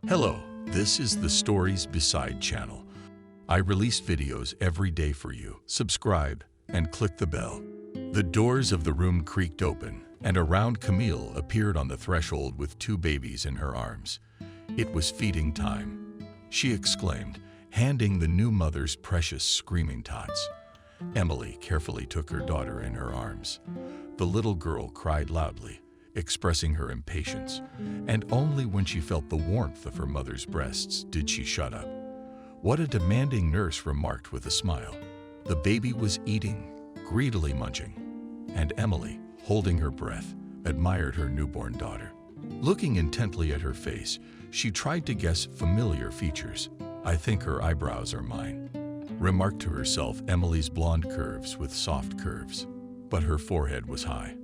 Hello, this is the Stories Beside channel. I release videos every day for you. Subscribe and click the bell. The doors of the room creaked open, and a round Camille appeared on the threshold with two babies in her arms. It was feeding time, she exclaimed, handing the new mother's precious screaming tots. Emily carefully took her daughter in her arms. The little girl cried loudly, expressing her impatience, and only when she felt the warmth of her mother's breasts did she shut up. What a demanding nurse remarked with a smile. The baby was eating, greedily munching, and Emily, holding her breath, admired her newborn daughter. Looking intently at her face, she tried to guess familiar features. "I think her eyebrows are mine," remarked to herself Emily's blonde curves with soft curves. But her forehead was high,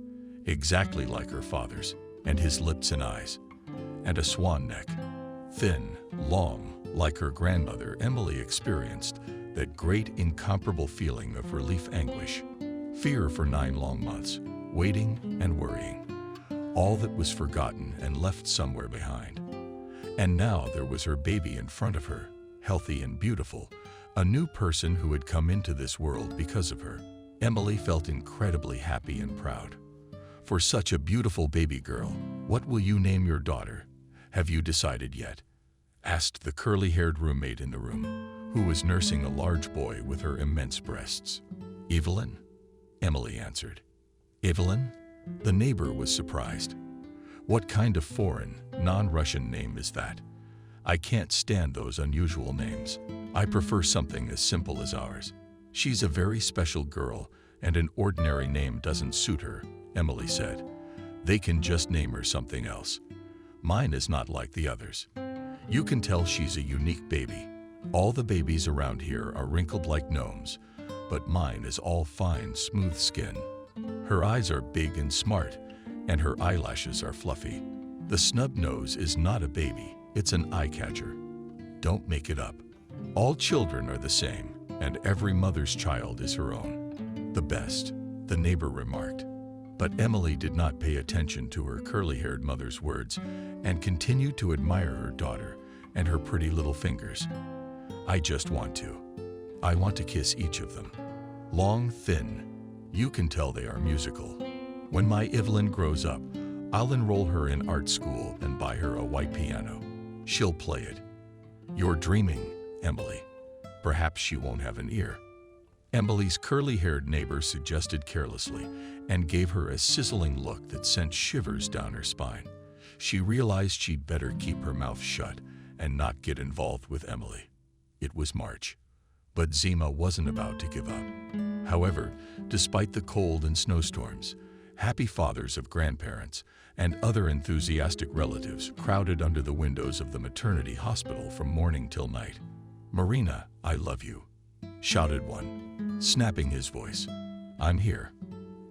exactly like her father's, and his lips and eyes, and a swan neck. Thin, long, like her grandmother, Emily experienced that great incomparable feeling of relief anguish, fear for 9 long months, waiting and worrying. All that was forgotten and left somewhere behind. And now there was her baby in front of her, healthy and beautiful, a new person who had come into this world because of her. Emily felt incredibly happy and proud. "For such a beautiful baby girl, what will you name your daughter? Have you decided yet?" asked the curly-haired roommate in the room, who was nursing a large boy with her immense breasts. "Evelyn," Emily answered. "Evelyn?" The neighbor was surprised. "What kind of foreign, non-Russian name is that? I can't stand those unusual names. I prefer something as simple as ours. She's a very special girl, and an ordinary name doesn't suit her," Emily said. "They can just name her something else. Mine is not like the others. You can tell she's a unique baby. All the babies around here are wrinkled like gnomes, but mine is all fine, smooth skin. Her eyes are big and smart, and her eyelashes are fluffy. The snub nose is not a baby, it's an eye catcher. Don't make it up. All children are the same, and every mother's child is her own." "The best," the neighbor remarked. But Emily did not pay attention to her curly-haired mother's words and continued to admire her daughter and her pretty little fingers. I want to kiss each of them. Long, thin. You can tell they are musical. When my Evelyn grows up, I'll enroll her in art school and buy her a white piano. She'll play it." "You're dreaming, Emily. Perhaps she won't have an ear," Emily's curly-haired neighbor suggested carelessly, and gave her a sizzling look that sent shivers down her spine. She realized she'd better keep her mouth shut and not get involved with Emily. It was March, but Zima wasn't about to give up. However, despite the cold and snowstorms, happy fathers of grandparents and other enthusiastic relatives crowded under the windows of the maternity hospital from morning till night. "Marina, I love you," shouted one, snapping his voice. "I'm here.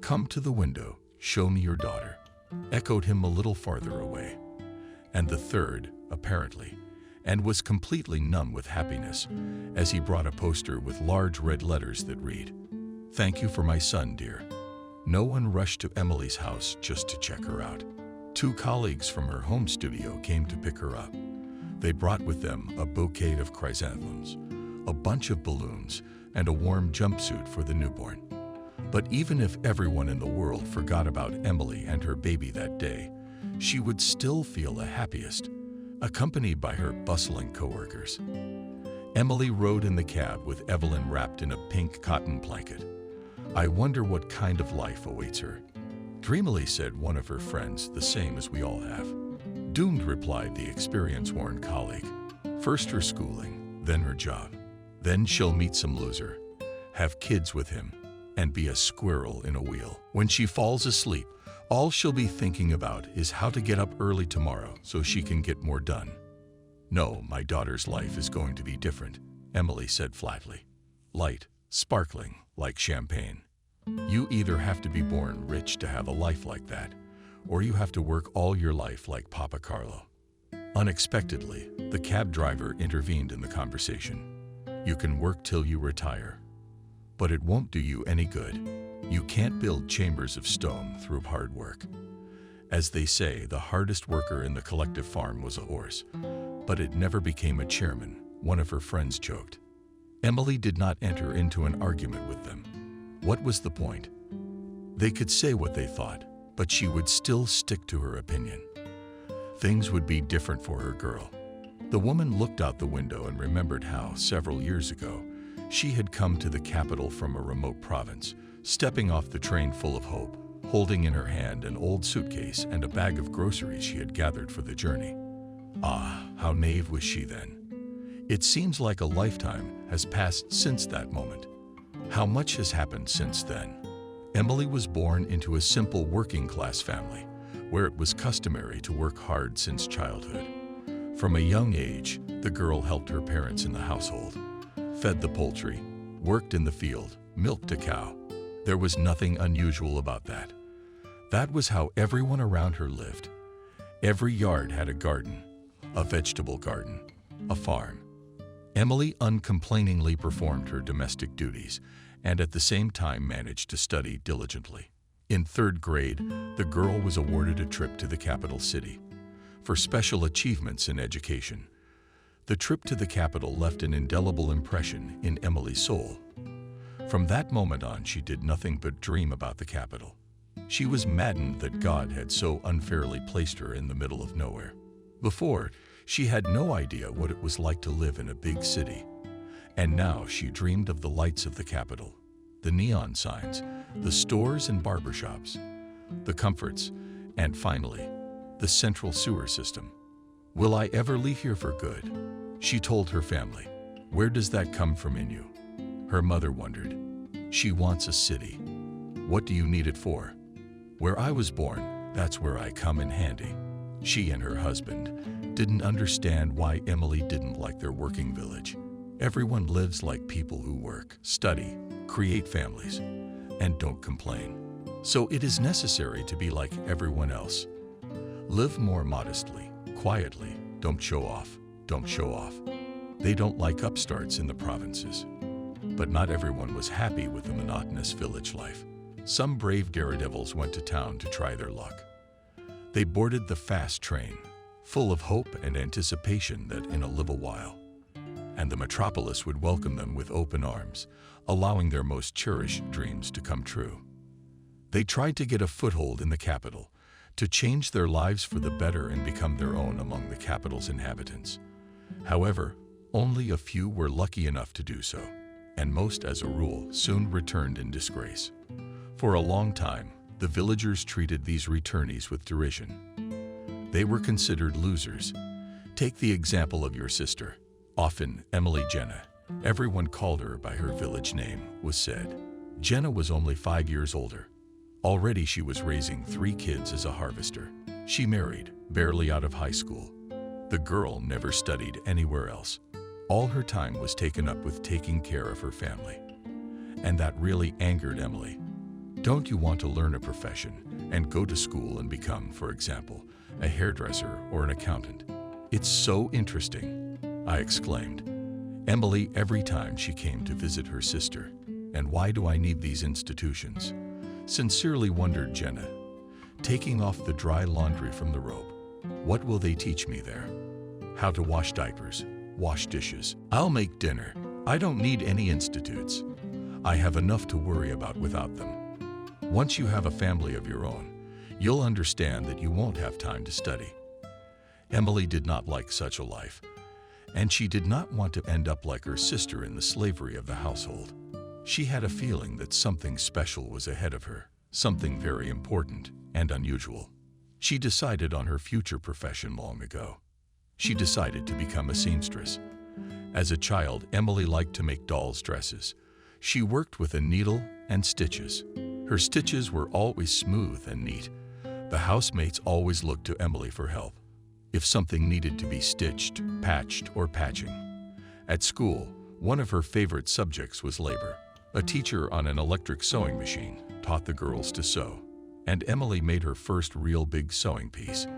Come to the window, show me your daughter," echoed him a little farther away. And the third, apparently, and was completely numb with happiness, as he brought a poster with large red letters that read, "Thank you for my son, dear." No one rushed to Emily's house just to check her out. 2 colleagues from her home studio came to pick her up. They brought with them a bouquet of chrysanthemums, a bunch of balloons, and a warm jumpsuit for the newborn. But even if everyone in the world forgot about Emily and her baby that day, she would still feel the happiest, accompanied by her bustling coworkers. Emily rode in the cab with Evelyn wrapped in a pink cotton blanket. "I wonder what kind of life awaits her," dreamily said one of her friends, "the same as we all have." "Doomed," replied the experience-worn colleague. "First her schooling, then her job. Then she'll meet some loser, have kids with him, and be a squirrel in a wheel. When she falls asleep, all she'll be thinking about is how to get up early tomorrow so she can get more done." "No, my daughter's life is going to be different," Emily said flatly. "Light, sparkling, like champagne. You either have to be born rich to have a life like that, or you have to work all your life like Papa Carlo." Unexpectedly, the cab driver intervened in the conversation. "You can work till you retire, but it won't do you any good. You can't build chambers of stone through hard work. As they say, the hardest worker in the collective farm was a horse, but it never became a chairman, one of her friends joked. Emily did not enter into an argument with them. What was the point? They could say what they thought, but she would still stick to her opinion. Things would be different for her girl. The woman looked out the window and remembered how, several years ago, she had come to the capital from a remote province, stepping off the train full of hope, holding in her hand an old suitcase and a bag of groceries she had gathered for the journey. Ah, how naive was she then. It seems like a lifetime has passed since that moment. How much has happened since then? Emily was born into a simple working-class family, where it was customary to work hard since childhood. From a young age, the girl helped her parents in the household, fed the poultry, worked in the field, milked a cow. There was nothing unusual about that. That was how everyone around her lived. Every yard had a garden, a vegetable garden, a farm. Emily uncomplainingly performed her domestic duties and at the same time managed to study diligently. In third grade, the girl was awarded a trip to the capital city for special achievements in education. The trip to the capital left an indelible impression in Emily's soul. From that moment on, she did nothing but dream about the capital. She was maddened that God had so unfairly placed her in the middle of nowhere. Before, she had no idea what it was like to live in a big city. And now she dreamed of the lights of the capital, the neon signs, the stores and barbershops, the comforts, and finally, the central sewer system. Will I ever leave here for good? She told her family. Where does that come from in you? Her mother wondered. She wants a city. What do you need it for? Where I was born, that's where I come in handy. She and her husband didn't understand why Emily didn't like their working village. Everyone lives like people who work, study, create families, and don't complain. So it is necessary to be like everyone else. Live more modestly, quietly, don't show off, don't show off. They don't like upstarts in the provinces. But not everyone was happy with the monotonous village life. Some brave daredevils went to town to try their luck. They boarded the fast train, full of hope and anticipation that in a little while, and the metropolis would welcome them with open arms, allowing their most cherished dreams to come true. They tried to get a foothold in the capital, to change their lives for the better and become their own among the capital's inhabitants. However, only a few were lucky enough to do so, and most, as a rule, soon returned in disgrace. For a long time, the villagers treated these returnees with derision. They were considered losers. Take the example of your sister. Often, Emily Jenna, everyone called her by her village name, was said. Jenna was only 5 years older. Already she was raising 3 kids as a harvester. She married, barely out of high school. The girl never studied anywhere else. All her time was taken up with taking care of her family. And that really angered Emily. Don't you want to learn a profession and go to school and become, for example, a hairdresser or an accountant? It's so interesting, I exclaimed. Emily, every time she came to visit her sister. And why do I need these institutions? Sincerely wondered Jenna, taking off the dry laundry from the rope. What will they teach me there? How to wash diapers, wash dishes. I'll make dinner. I don't need any institutes. I have enough to worry about without them. Once you have a family of your own, you'll understand that you won't have time to study. Emily did not like such a life, and she did not want to end up like her sister in the slavery of the household. She had a feeling that something special was ahead of her, something very important and unusual. She decided on her future profession long ago. She decided to become a seamstress. As a child, Emily liked to make dolls' dresses. She worked with a needle and stitches. Her stitches were always smooth and neat. The housemates always looked to Emily for help if something needed to be stitched, patched, or patching. At school, one of her favorite subjects was labor. A teacher on an electric sewing machine taught the girls to sew, and Emily made her first real big sewing piece,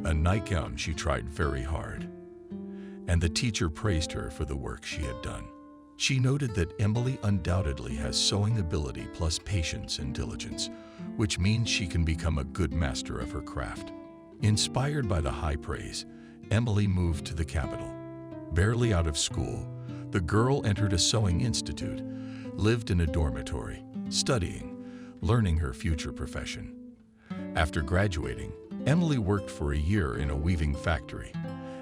a nightgown she tried very hard. And the teacher praised her for the work she had done. She noted that Emily undoubtedly has sewing ability plus patience and diligence, which means she can become a good master of her craft. Inspired by the high praise, Emily moved to the capital. Barely out of school, the girl entered a sewing institute, lived in a dormitory, studying, learning her future profession. After graduating, Emily worked for a year in a weaving factory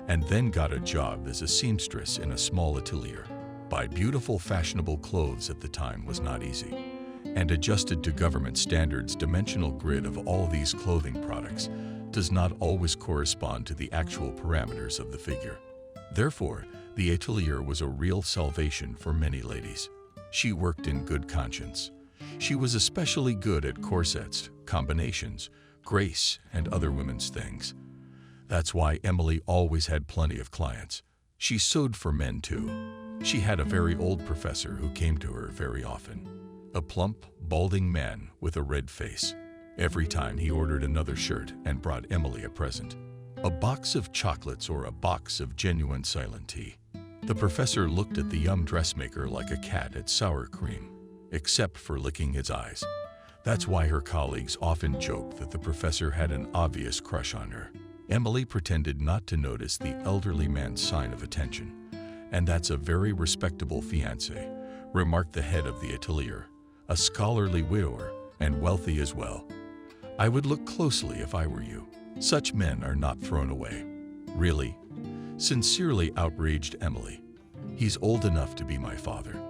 and then got a job as a seamstress in a small atelier. Buy beautiful, fashionable clothes at the time was not easy, and adjusted to government standards, dimensional grid of all these clothing products does not always correspond to the actual parameters of the figure. Therefore, the atelier was a real salvation for many ladies. She worked in good conscience. She was especially good at corsets, combinations, grace, and other women's things. That's why Emily always had plenty of clients. She sewed for men too. She had a very old professor who came to her very often. A plump, balding man with a red face. Every time he ordered another shirt and brought Emily a present. A box of chocolates or a box of genuine silent tea. The professor looked at the young dressmaker like a cat at sour cream, except for licking his eyes. That's why her colleagues often joked that the professor had an obvious crush on her. Emily pretended not to notice the elderly man's sign of attention. And that's a very respectable fiancé, remarked the head of the atelier, a scholarly widower and wealthy as well. I would look closely if I were you. Such men are not thrown away. Really? Sincerely outraged Emily. He's old enough to be my father.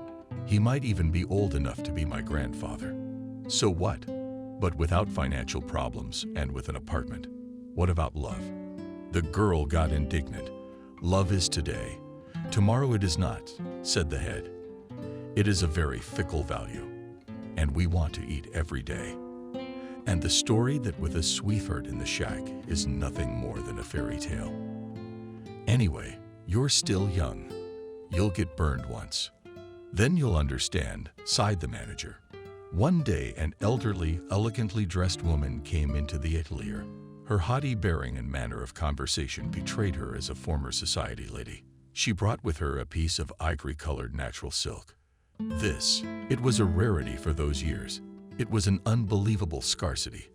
He might even be old enough to be my grandfather. So what? But without financial problems and with an apartment. What about love? The girl got indignant. Love is today. Tomorrow it is not, said the head. It is a very fickle value, and we want to eat every day. And the story that with a sweetheart in the shack is nothing more than a fairy tale. Anyway, you're still young. You'll get burned once. Then you'll understand, sighed the manager. One day, an elderly, elegantly dressed woman came into the atelier. Her haughty bearing and manner of conversation betrayed her as a former society lady. She brought with her a piece of ivory-colored natural silk. It was a rarity for those years. It was an unbelievable scarcity.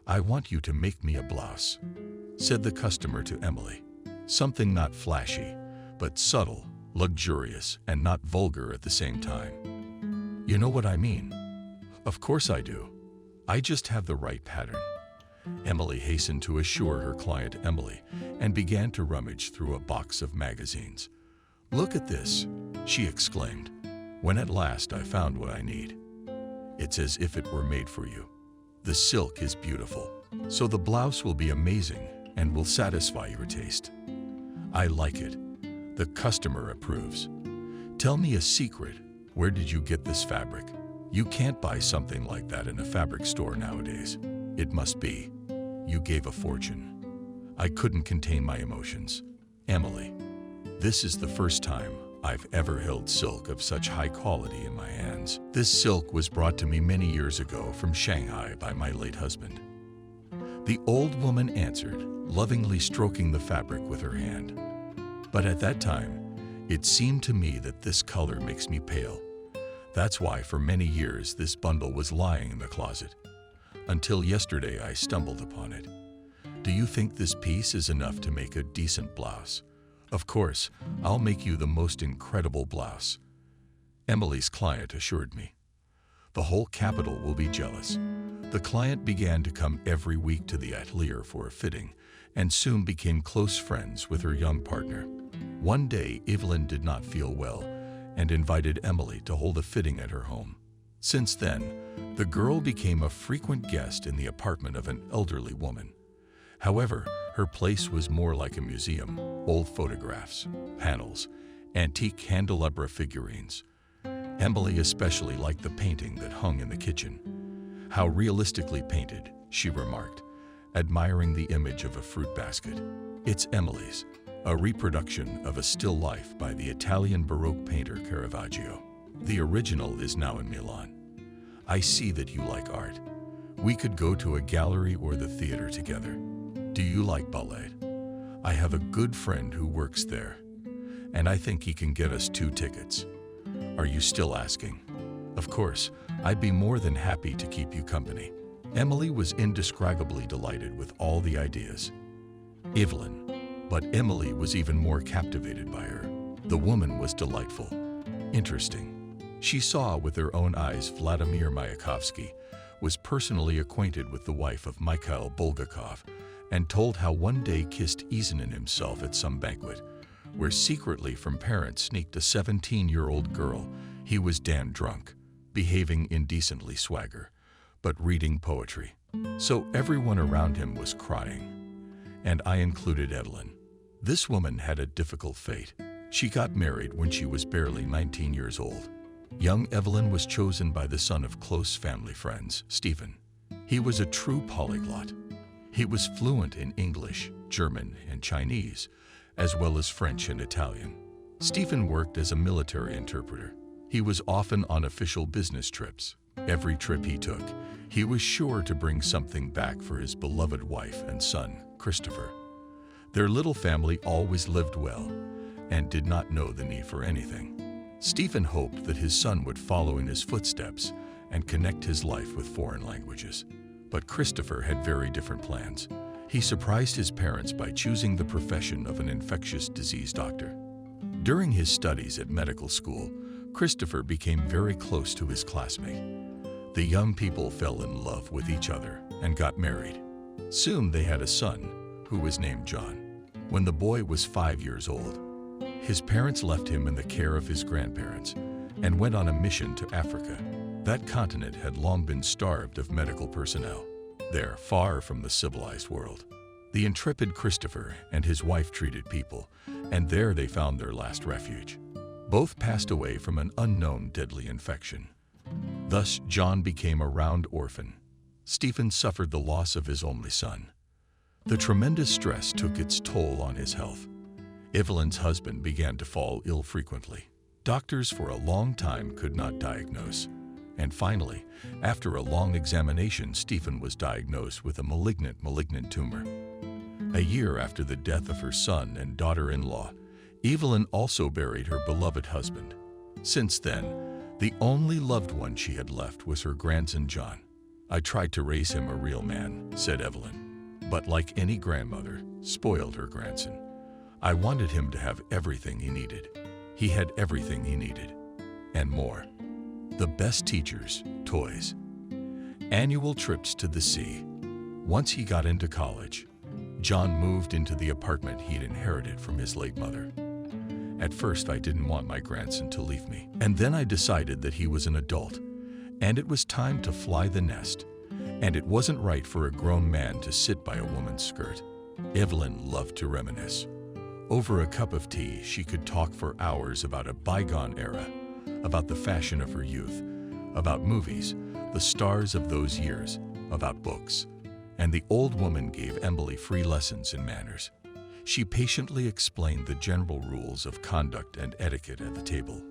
I want you to make me a blouse, said the customer to Emily. Something not flashy, but subtle, luxurious, and not vulgar at the same time. You know what I mean? Of course I do. I just have the right pattern. Emily hastened to assure her client Emily and began to rummage through a box of magazines. Look at this, she exclaimed, when at last I found what I need. It's as if it were made for you. The silk is beautiful, so the blouse will be amazing and will satisfy your taste. I like it. The customer approves. Tell me a secret. Where did you get this fabric? You can't buy something like that in a fabric store nowadays. It must be. You gave a fortune. I couldn't contain my emotions. Emily, this is the first time I've ever held silk of such high quality in my hands. This silk was brought to me many years ago from Shanghai by my late husband. The old woman answered, lovingly stroking the fabric with her hand. But at that time, it seemed to me that this color makes me pale. That's why for many years this bundle was lying in the closet. Until yesterday I stumbled upon it. Do you think this piece is enough to make a decent blouse? Of course, I'll make you the most incredible blouse, Emily's client assured me. The whole capital will be jealous. The client began to come every week to the atelier for a fitting and soon became close friends with her young partner. One day, Evelyn did not feel well and invited Emily to hold a fitting at her home. Since then, the girl became a frequent guest in the apartment of an elderly woman. However, her place was more like a museum: old photographs, panels, antique candelabra figurines. Emily especially liked the painting that hung in the kitchen. How realistically painted, she remarked, admiring the image of a fruit basket. It's Emily's, a reproduction of a still life by the Italian Baroque painter Caravaggio. The original is now in Milan. I see that you like art. We could go to a gallery or the theater together. Do you like ballet? I have a good friend who works there, and I think he can get us 2 tickets. Are you still asking? Of course, I'd be more than happy to keep you company. Emily was indescribably delighted with all the ideas. Evelyn, But Emily was even more captivated by her. The woman was delightful, interesting. She saw with her own eyes Vladimir Mayakovsky was personally acquainted with the wife of Mikhail Bulgakov and told how one day kissed Izinin himself at some banquet, where secretly from parents sneaked a 17-year-old girl. He was damn drunk, behaving indecently swagger, but reading poetry. So everyone around him was crying, and I included Evelyn. This woman had a difficult fate. She got married when she was barely 19 years old. Young Evelyn was chosen by the son of close family friends, Stephen. He was a true polyglot. He was fluent in English, German, and Chinese, as well as French and Italian. Stephen worked as a military interpreter. He was often on official business trips. Every trip he took, he was sure to bring something back for his beloved wife and son, Christopher. Their little family always lived well and did not know the need for anything. Stephen hoped that his son would follow in his footsteps and connect his life with foreign languages. But Christopher had very different plans. He surprised his parents by choosing the profession of an infectious disease doctor. During his studies at medical school, Christopher became very close to his classmate. The young people fell in love with each other and got married. Soon they had a son, who was named John. When the boy was 5 years old, his parents left him in the care of his grandparents and went on a mission to Africa. That continent had long been starved of medical personnel. There, far from the civilized world, the intrepid Christopher and his wife treated people, and there they found their last refuge. Both passed away from an unknown deadly infection. Thus, John became a round orphan. Stephen suffered the loss of his only son. The tremendous stress took its toll on his health. Evelyn's husband began to fall ill frequently. Doctors for a long time could not diagnose. And finally, after a long examination, Stephen was diagnosed with a malignant tumor. A year after the death of her son and daughter-in-law, Evelyn also buried her beloved husband. Since then, the only loved one she had left was her grandson John. "I tried to raise him a real man," said Evelyn, "but like any grandmother, spoiled her grandson. I wanted him to have everything he needed. He had everything he needed, and more. The best teachers, toys, annual trips to the sea." Once he got into college, John moved into the apartment he'd inherited from his late mother. At first, I didn't want my grandson to leave me. And then I decided that he was an adult, and it was time to fly the nest. And it wasn't right for a grown man to sit by a woman's skirt. Evelyn loved to reminisce. Over a cup of tea, she could talk for hours about a bygone era, about the fashion of her youth, about movies, the stars of those years, about books. And the old woman gave Emily free lessons in manners. She patiently explained the general rules of conduct and etiquette at the table.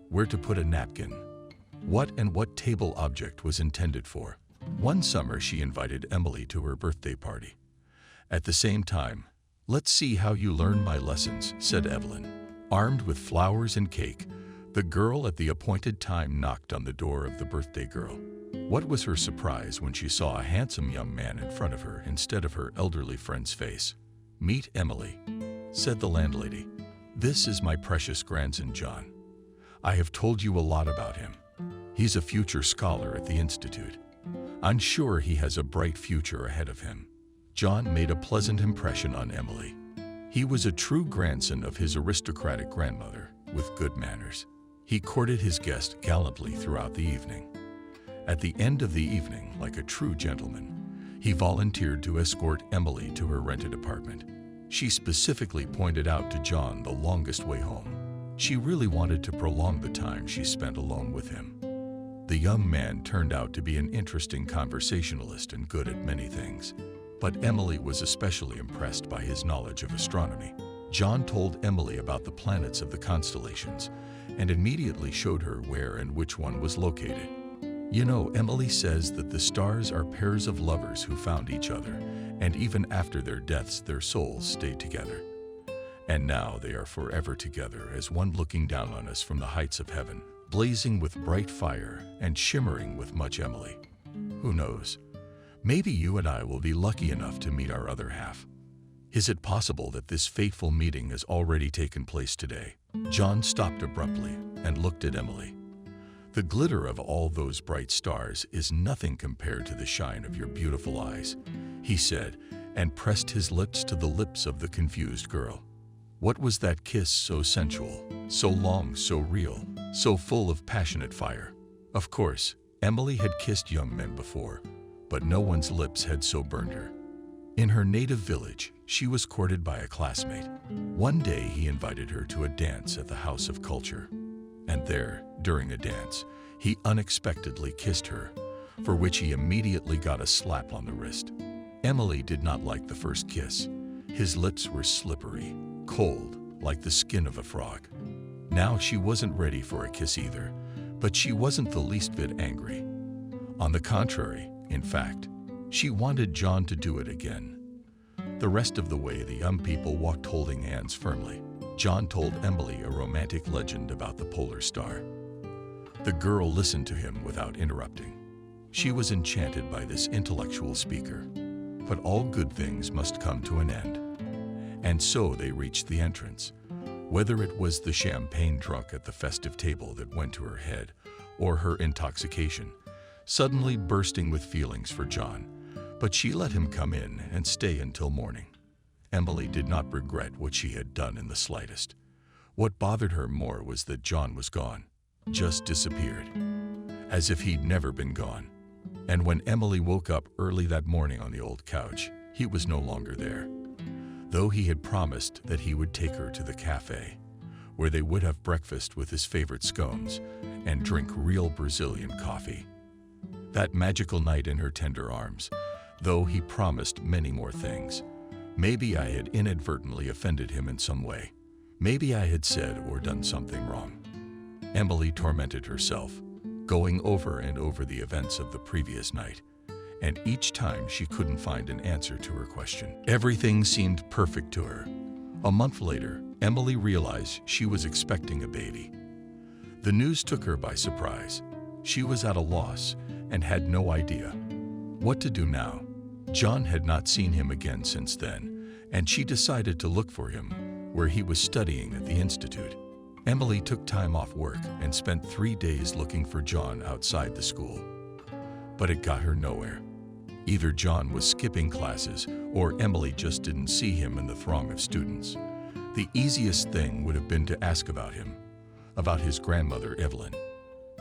Where to put a napkin, what table object was intended for. One summer, she invited Emily to her birthday party. At the same time, "Let's see how you learn my lessons," said Evelyn. Armed with flowers and cake, the girl at the appointed time knocked on the door of the birthday girl. What was her surprise when she saw a handsome young man in front of her instead of her elderly friend's face. "Meet Emily," said the landlady. "This is my precious grandson, John. I have told you a lot about him. He's a future scholar at the Institute. I'm sure he has a bright future ahead of him." John made a pleasant impression on Emily. He was a true grandson of his aristocratic grandmother, with good manners. He courted his guest gallantly throughout the evening. At the end of the evening, like a true gentleman, he volunteered to escort Emily to her rented apartment. She specifically pointed out to John the longest way home. She really wanted to prolong the time she spent alone with him. The young man turned out to be an interesting conversationalist and good at many things. But Emily was especially impressed by his knowledge of astronomy. John told Emily about the planets of the constellations and immediately showed her where and which one was located. "You know, Emily says that the stars are pairs of lovers who found each other, and even after their deaths, their souls stayed together. And now they are forever together as one looking down on us from the heights of heaven, blazing with bright fire and shimmering with much Emily. Who knows? Maybe you and I will be lucky enough to meet our other half." Is it possible that this fateful meeting has already taken place today? John stopped abruptly and looked at Emily. The glitter of all those bright stars is nothing compared to the shine of your beautiful eyes, he said, and pressed his lips to the lips of the confused girl. What was that kiss so sensual, so long, so real, so full of passionate fire? Of course, Emily had kissed young men before, but no one's lips had so burned her. In her native village, she was courted by a classmate. One day he invited her to a dance at the House of Culture. And there, during a dance, he unexpectedly kissed her, for which he immediately got a slap on the wrist. Emily did not like the first kiss. His lips were slippery, cold, like the skin of a frog. Now she wasn't ready for a kiss either, but she wasn't the least bit angry. On the contrary, in fact, she wanted John to do it again. The rest of the way, the young people walked holding hands firmly. John told Emily a romantic legend about the polar star. The girl listened to him without interrupting. She was enchanted by this intellectual speaker. But all good things must come to an end. And so they reached the entrance. Whether it was the champagne drunk at the festive table that went to her head, or her intoxication, suddenly bursting with feelings for John, but she let him come in and stay until morning. Emily did not regret what she had done in the slightest. What bothered her more was that John was gone, just disappeared, as if he'd never been gone. And when Emily woke up early that morning on the old couch, he was no longer there, though he had promised that he would take her to the cafe, where they would have breakfast with his favorite scones and drink real Brazilian coffee. That magical night in her tender arms, though he promised many more things. Maybe I had inadvertently offended him in some way. Maybe I had said or done something wrong. Emily tormented herself, going over and over the events of the previous night, and each time she couldn't find an answer to her question. Everything seemed perfect to her. A month later, Emily realized she was expecting a baby. The news took her by surprise. She was at a loss and had no idea what to do now. John had not seen him again since then, and she decided to look for him where he was studying at the institute. Emily took time off work and spent 3 days looking for John outside the school. But it got her nowhere. Either John was skipping classes or Emily just didn't see him in the throng of students. The easiest thing would have been to ask about him, about his grandmother Evelyn.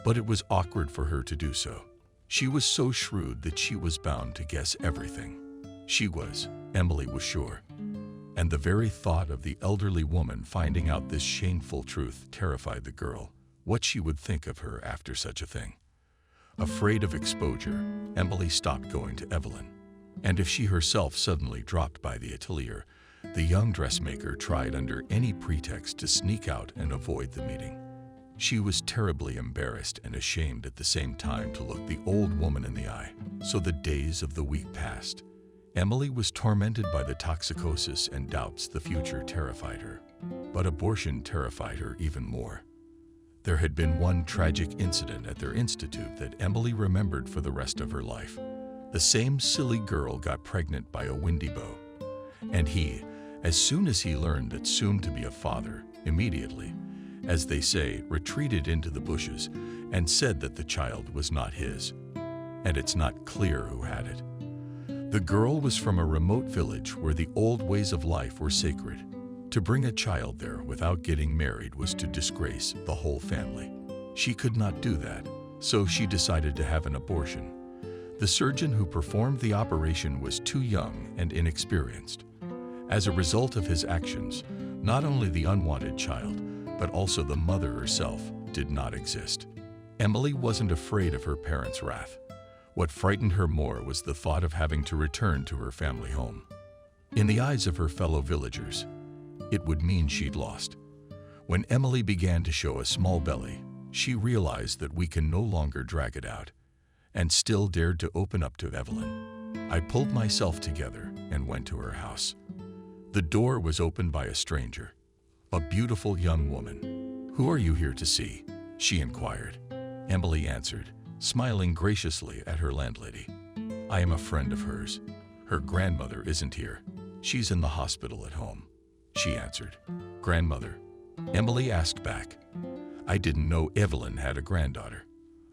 But it was awkward for her to do so. She was so shrewd that she was bound to guess everything. Emily was sure. And the very thought of the elderly woman finding out this shameful truth terrified the girl. What she would think of her after such a thing. Afraid of exposure, Emily stopped going to Evelyn. And if she herself suddenly dropped by the atelier, the young dressmaker tried under any pretext to sneak out and avoid the meeting. She was terribly embarrassed and ashamed at the same time to look the old woman in the eye. So the days of the week passed. Emily was tormented by the toxicosis and doubts the future terrified her. But abortion terrified her even more. There had been one tragic incident at their institute that Emily remembered for the rest of her life. The same silly girl got pregnant by a windy bow. And he, as soon as he learned that soon to be a father, immediately, as they say, retreated into the bushes and said that the child was not his. And it's not clear who had it. The girl was from a remote village where the old ways of life were sacred. To bring a child there without getting married was to disgrace the whole family. She could not do that, so she decided to have an abortion. The surgeon who performed the operation was too young and inexperienced. As a result of his actions, not only the unwanted child, but also the mother herself did not exist. Emily wasn't afraid of her parents' wrath. What frightened her more was the thought of having to return to her family home. In the eyes of her fellow villagers, it would mean she'd lost. When Emily began to show a small belly, she realized that we can no longer drag it out, and still dared to open up to Evelyn. I pulled myself together and went to her house. The door was opened by a stranger, a beautiful young woman. "Who are you here to see?" she inquired. Emily answered, smiling graciously at her landlady. "I am a friend of hers. Her grandmother isn't here. "She's in the hospital at home," she answered. "Grandmother?" Emily asked back. "I didn't know Evelyn had a granddaughter."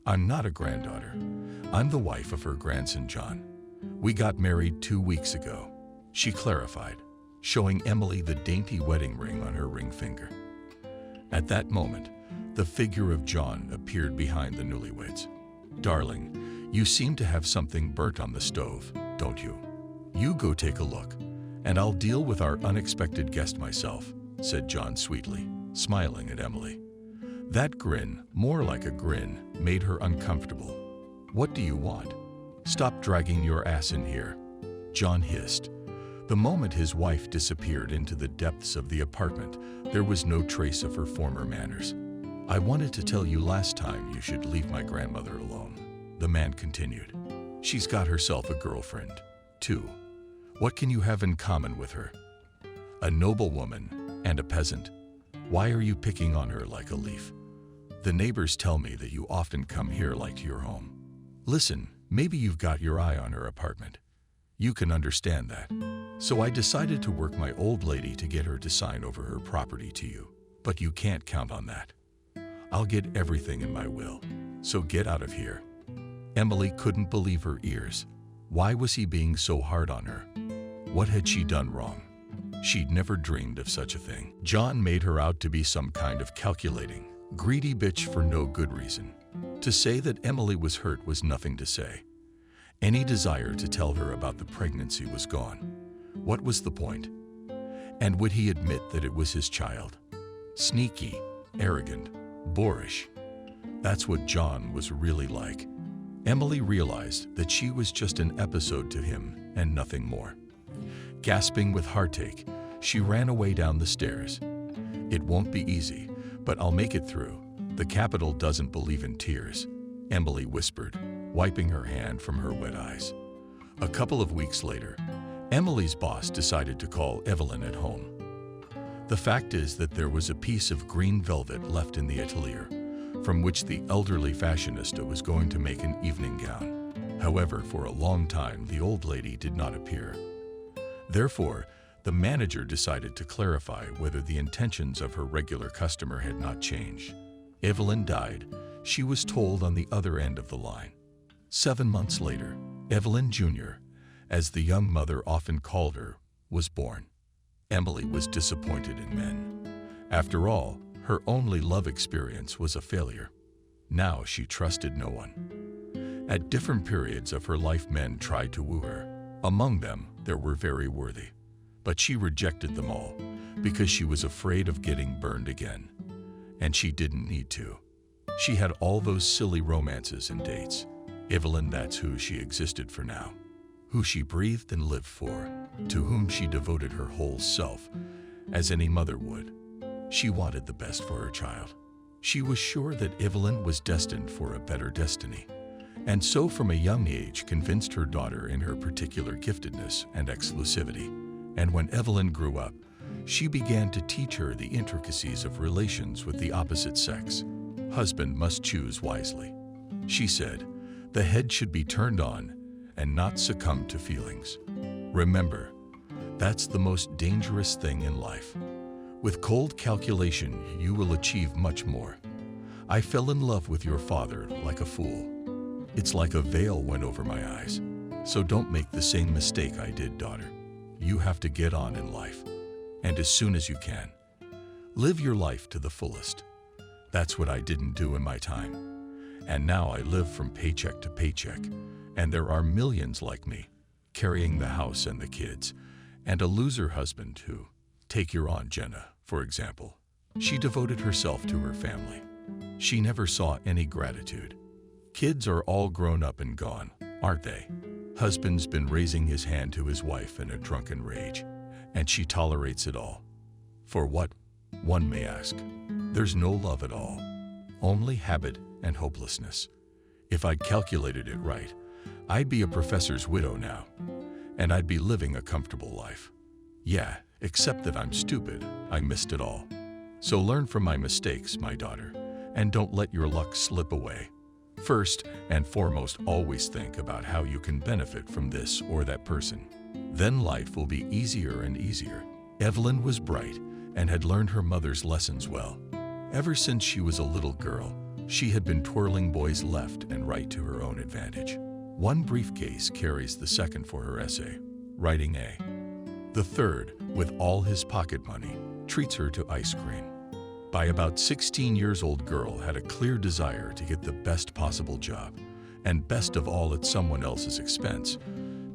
"I'm not a granddaughter. I'm the wife of her grandson, John. We got married 2 weeks ago," she clarified, showing Emily the dainty wedding ring on her ring finger. At that moment, the figure of John appeared behind the newlyweds. "Darling, you seem to have something burnt on the stove, don't you? You go take a look, and I'll deal with our unexpected guest myself," said John sweetly, smiling at Emily. That grin, more like a grin, made her uncomfortable. "What do you want? Stop dragging your ass in here," John hissed. The moment his wife disappeared into the depths of the apartment, there was no trace of her former manners. "I wanted to tell you last time you should leave my grandmother alone," the man continued. "She's got herself a girlfriend, too. What can you have in common with her? A noblewoman and a peasant. Why are you picking on her like a leaf? The neighbors tell me that you often come here like to your home. Listen, maybe you've got your eye on her apartment. You can understand that. So I decided to work my old lady to get her to sign over her property to you. But you can't count on that. I'll get everything in my will, so get out of here." Emily couldn't believe her ears. Why was he being so hard on her? What had she done wrong? She'd never dreamed of such a thing. John made her out to be some kind of calculating, greedy bitch for no good reason. To say that Emily was hurt was nothing to say. Any desire to tell her about the pregnancy was gone. What was the point? And would he admit that it was his child? Sneaky, arrogant, boorish. That's what John was really like. Emily realized that she was just an episode to him and nothing more. Gasping with heartache, she ran away down the stairs. "It won't be easy, but I'll make it through. The capital doesn't believe in tears," Emily whispered, wiping her hand from her wet eyes. A couple of weeks later, Emily's boss decided to call Evelyn at home. The fact is that there was a piece of green velvet left in the atelier, from which the elderly fashionista was going to make an evening gown. However, for a long time, the old lady did not appear. Therefore, the manager decided to clarify whether the intentions of her regular customer had not changed. Evelyn died, she was told on the other end of the line. 7 months later, Evelyn Jr., as the young mother often called her, was born. Emily was disappointed in men. After all, her only love experience was a failure. Now she trusted no one. At different periods of her life, men tried to woo her. Among them, there were very worthy. But she rejected them all because she was afraid of getting burned again. And she didn't need to. She had all those silly romances and dates. Evelyn, that's who she existed for now. Who she breathed and lived for, to whom she devoted her whole self, as any mother would. She wanted the best for her child. She was sure that Evelyn was destined for a better destiny, and so from a young age convinced her daughter in her particular giftedness and exclusivity. And when Evelyn grew up, she began to teach her the intricacies of relations with the opposite sex. Husband must choose wisely. She said, the head should be turned on and not succumb to feelings. Remember, that's the most dangerous thing in life. With cold calculation, you will achieve much more. I fell in love with your father like a fool. It's like a veil went over my eyes. So don't make the same mistake I did, daughter. You have to get on in life, and as soon as you can. Live your life to the fullest. That's what I didn't do in my time. And now I live from paycheck to paycheck, and there are millions like me, carrying the house and the kids, and a loser husband who, take your Aunt Jenna, for example. She devoted herself to her family. She never saw any gratitude. Kids are all grown up and gone, aren't they? Husband's been raising his hand to his wife in a drunken rage, and she tolerates it all. For what? One may ask. There's no love at all, only habit and hopelessness. If I'd calculated it right, I'd be a professor's widow now, and I'd be living a comfortable life. Yeah, except that I'm stupid. I missed it all. So learn from my mistakes, my daughter, and don't let your luck slip away. First and foremost, always think about how you can benefit from this or that person. Then life will be easier and easier. Evelyn was bright and had learned her mother's lessons well. Ever since she was a little girl, she had been twirling boys left and right to her own advantage. One briefcase carries the second for her essay, writing A. The third, with all his pocket money, treats her to ice cream. By about 16 years old, girl had a clear desire to get the best possible job, and best of all at someone else's expense.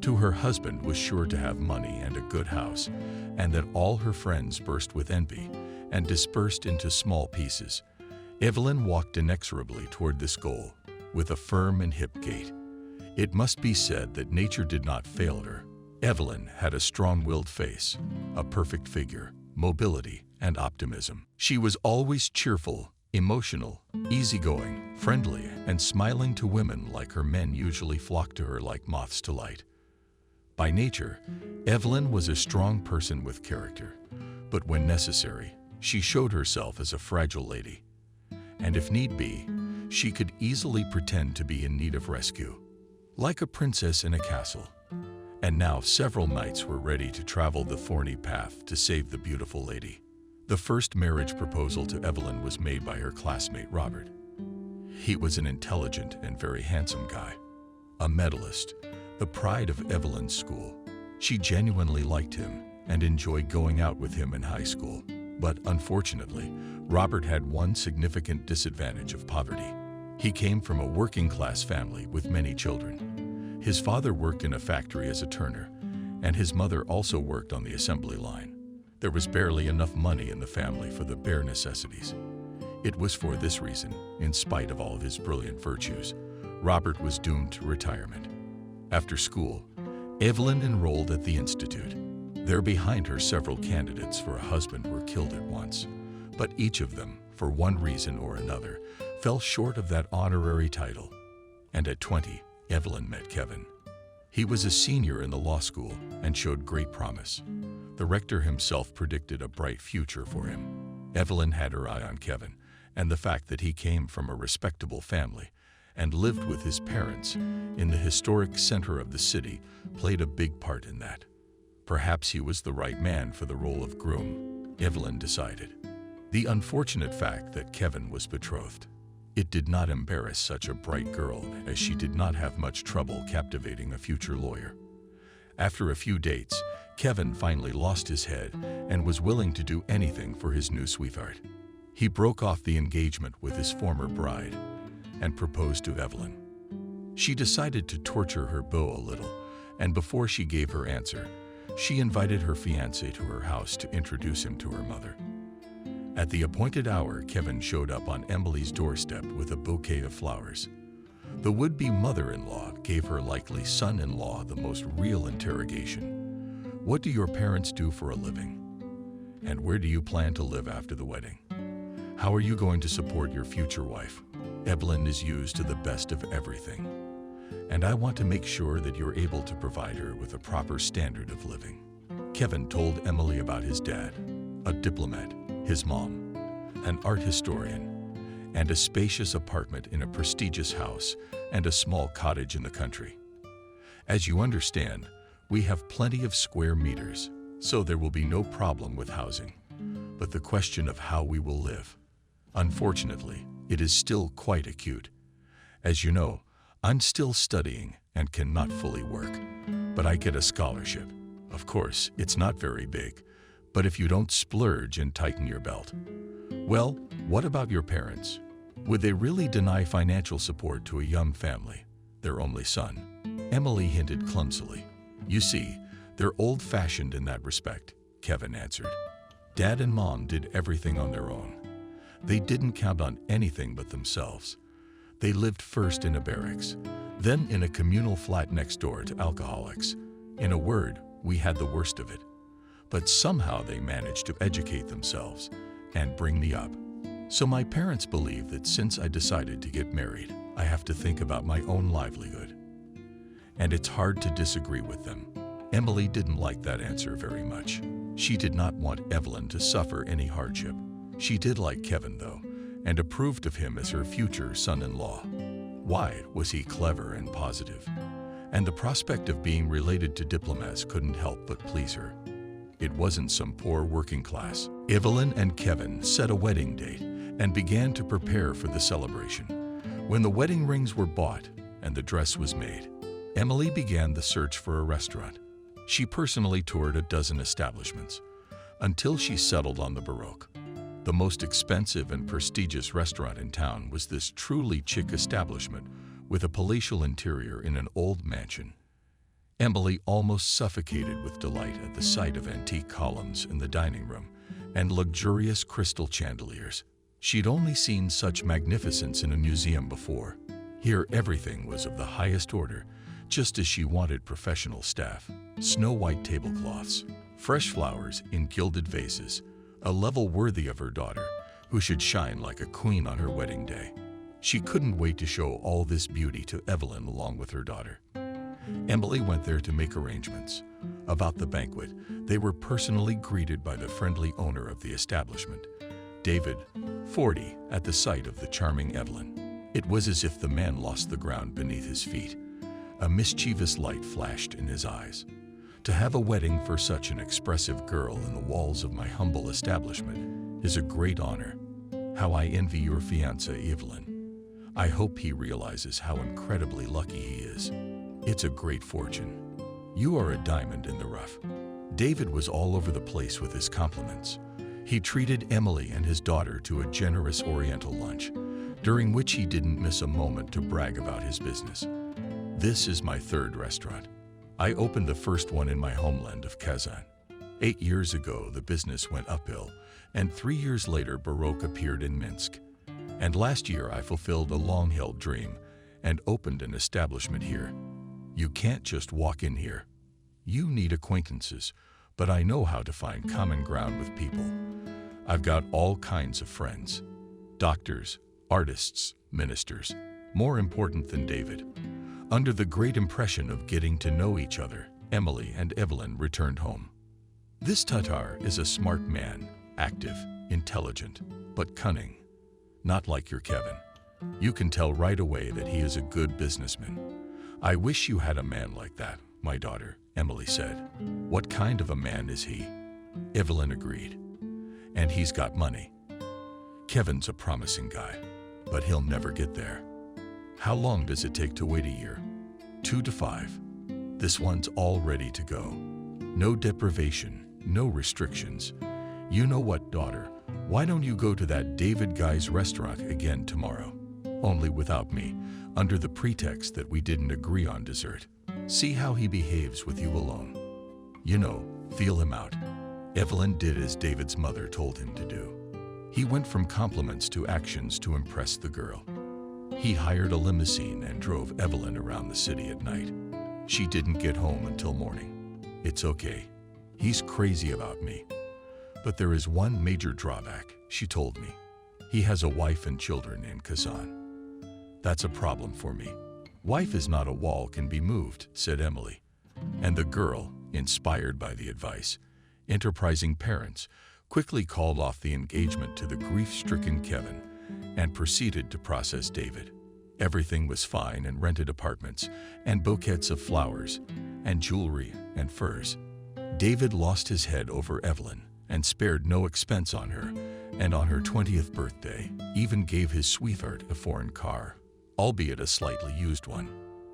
To her husband was sure to have money and a good house, and that all her friends burst with envy and dispersed into small pieces. Evelyn walked inexorably toward this goal, with a firm and hip gait. It must be said that nature did not fail her. Evelyn had a strong-willed face, a perfect figure, mobility, and optimism. She was always cheerful, emotional, easygoing, friendly, and smiling to women like her men usually flocked to her like moths to light. By nature, Evelyn was a strong person with character, but when necessary, she showed herself as a fragile lady. And if need be, she could easily pretend to be in need of rescue, like a princess in a castle. And now several knights were ready to travel the thorny path to save the beautiful lady. The first marriage proposal to Evelyn was made by her classmate Robert. He was an intelligent and very handsome guy, a medalist, the pride of Evelyn's school. She genuinely liked him and enjoyed going out with him in high school. But unfortunately, Robert had one significant disadvantage of poverty. He came from a working-class family with many children. His father worked in a factory as a turner, and his mother also worked on the assembly line. There was barely enough money in the family for the bare necessities. It was for this reason, in spite of all of his brilliant virtues, Robert was doomed to retirement. After school, Evelyn enrolled at the institute. There behind her, several candidates for a husband were killed at once, but each of them, for one reason or another, fell short of that honorary title. And at 20, Evelyn met Kevin. He was a senior in the law school and showed great promise. The rector himself predicted a bright future for him. Evelyn had her eye on Kevin, and the fact that he came from a respectable family and lived with his parents in the historic center of the city played a big part in that. Perhaps he was the right man for the role of groom, Evelyn decided. The unfortunate fact that Kevin was betrothed. It did not embarrass such a bright girl, as she did not have much trouble captivating a future lawyer. After a few dates, Kevin finally lost his head and was willing to do anything for his new sweetheart. He broke off the engagement with his former bride and proposed to Evelyn. She decided to torture her beau a little, and before she gave her answer, she invited her fiancé to her house to introduce him to her mother. At the appointed hour, Kevin showed up on Emily's doorstep with a bouquet of flowers. The would-be mother-in-law gave her likely son-in-law the most real interrogation. What do your parents do for a living? And where do you plan to live after the wedding? How are you going to support your future wife? Evelyn is used to the best of everything, and I want to make sure that you're able to provide her with a proper standard of living. Kevin told Emily about his dad, a diplomat, his mom, an art historian, and a spacious apartment in a prestigious house and a small cottage in the country. As you understand, we have plenty of square meters, so there will be no problem with housing. But the question of how we will live, unfortunately, it is still quite acute. As you know, I'm still studying and cannot fully work, but I get a scholarship. Of course, it's not very big, but if you don't splurge and tighten your belt. Well, what about your parents? Would they really deny financial support to a young family, their only son? Emily hinted clumsily. You see, they're old-fashioned in that respect, Kevin answered. Dad and Mom did everything on their own. They didn't count on anything but themselves. They lived first in a barracks, then in a communal flat next door to alcoholics. In a word, we had the worst of it. But somehow they managed to educate themselves and bring me up. So my parents believe that since I decided to get married, I have to think about my own livelihood. And it's hard to disagree with them. Emily didn't like that answer very much. She did not want Evelyn to suffer any hardship. She did like Kevin, though, and approved of him as her future son-in-law. Why was he clever and positive? and the prospect of being related to diplomats couldn't help but please her. It wasn't some poor working class. Evelyn and Kevin set a wedding date and began to prepare for the celebration. When the wedding rings were bought and the dress was made, Emily began the search for a restaurant. She personally toured a dozen establishments until she settled on the Baroque. The most expensive and prestigious restaurant in town was this truly chic establishment with a palatial interior in an old mansion. Emily almost suffocated with delight at the sight of antique columns in the dining room and luxurious crystal chandeliers. She'd only seen such magnificence in a museum before. Here everything was of the highest order, just as she wanted professional staff. Snow-white tablecloths, fresh flowers in gilded vases, a level worthy of her daughter, who should shine like a queen on her wedding day. She couldn't wait to show all this beauty to Evelyn along with her daughter. Emily went there to make arrangements. About the banquet, they were personally greeted by the friendly owner of the establishment, David, 40, at the sight of the charming Evelyn. It was as if the man lost the ground beneath his feet. A mischievous light flashed in his eyes. To have a wedding for such an expressive girl in the walls of my humble establishment is a great honor. How I envy your fiancé, Evelyn. I hope he realizes how incredibly lucky he is. It's a great fortune. You are a diamond in the rough. David was all over the place with his compliments. He treated Emily and his daughter to a generous Oriental lunch, during which he didn't miss a moment to brag about his business. This is my third restaurant. I opened the first one in my homeland of Kazan. 8 years ago, the business went uphill, and 3 years later, Baroque appeared in Minsk. And last year, I fulfilled a long-held dream and opened an establishment here. You can't just walk in here. You need acquaintances, but I know how to find common ground with people. I've got all kinds of friends. Doctors, artists, ministers. More important than David. Under the great impression of getting to know each other, Emily and Evelyn returned home. This Tatar is a smart man, active, intelligent, but cunning. Not like your Kevin. You can tell right away that he is a good businessman. I wish you had a man like that, my daughter, Emily said. What kind of a man is he? Evelyn agreed. And he's got money. Kevin's a promising guy, but he'll never get there. How long does it take to wait a year? 2 to 5. This one's all ready to go. No deprivation, no restrictions. You know what, daughter? Why don't you go to that David guy's restaurant again tomorrow? Only without me, under the pretext that we didn't agree on dessert. See how he behaves with you alone. You know, feel him out. Evelyn did as David's mother told him to do. He went from compliments to actions to impress the girl. He hired a limousine and drove Evelyn around the city at night. She didn't get home until morning. It's okay. He's crazy about me. But there is one major drawback, she told me. He has a wife and children in Kazan. That's a problem for me. Wife is not a wall can be moved, said Emily. And the girl, inspired by the advice, enterprising parents, quickly called off the engagement to the grief-stricken Kevin and proceeded to process David. Everything was fine and rented apartments and bouquets of flowers and jewelry and furs. David lost his head over Evelyn and spared no expense on her, and on her 20th birthday even gave his sweetheart a foreign car, albeit a slightly used one.